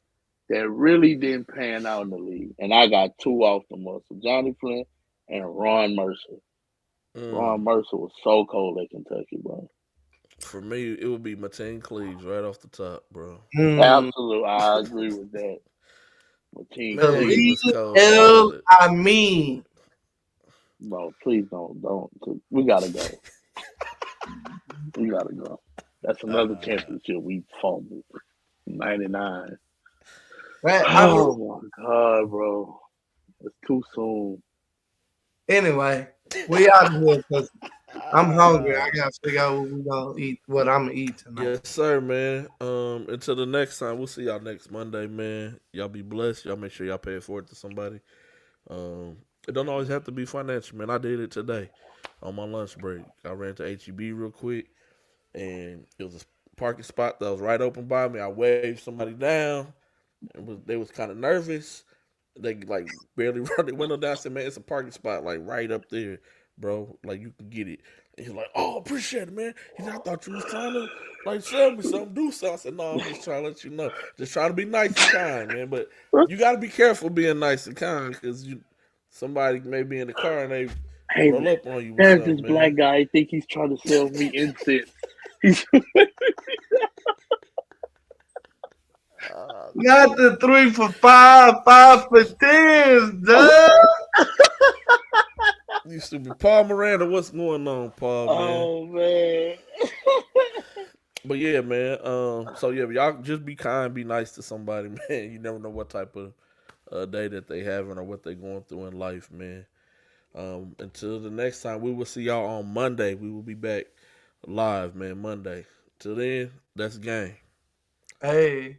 that really didn't pan out in the league, and I got 2 off the muscle: Johnny Flynn and Ron Mercer. Ron Mercer was so cold at Kentucky, bro. For me, it would be Mateen Cleaves right off the top, bro. Absolutely, I agree with that. Mateen Cleaves, bro, please don't. We gotta go. We gotta go. That's another championship we fumbled. 99. Oh my god, bro. It's too soon. Anyway, we out of here because I'm hungry. I gotta figure out what we gonna eat, what I'm gonna eat tonight. Yes, sir, man. Until the next time, we'll see y'all next Monday, man. Y'all be blessed. Y'all make sure y'all pay it forward to somebody. It don't always have to be financial, man. I did it today on my lunch break. I ran to HEB real quick, and it was a parking spot that was right open by me. I waved somebody down, and they was kind of nervous. They like barely run the window down. I said, man, it's a parking spot like right up there, bro. Like you can get it. And he's like, oh, appreciate it, man. He said, I thought you was trying to like sell me something, do something. I said, no, I'm just trying to let you know. Just trying to be nice and kind, man. But you got to be careful being nice and kind because somebody may be in the car and they roll up on you. There's this black guy. I think he's trying to sell me incense. Got the 3 for $5, 5 for 10, dude. You stupid. Paul Miranda, what's going on, Paul, man? Oh, man. But yeah, man. So yeah, y'all just be kind, be nice to somebody, man. You never know what type of day that they having or what they going through in life, man. Until the next time, we will see y'all on Monday. We will be back live, man, Monday. Till then, that's game. Hey.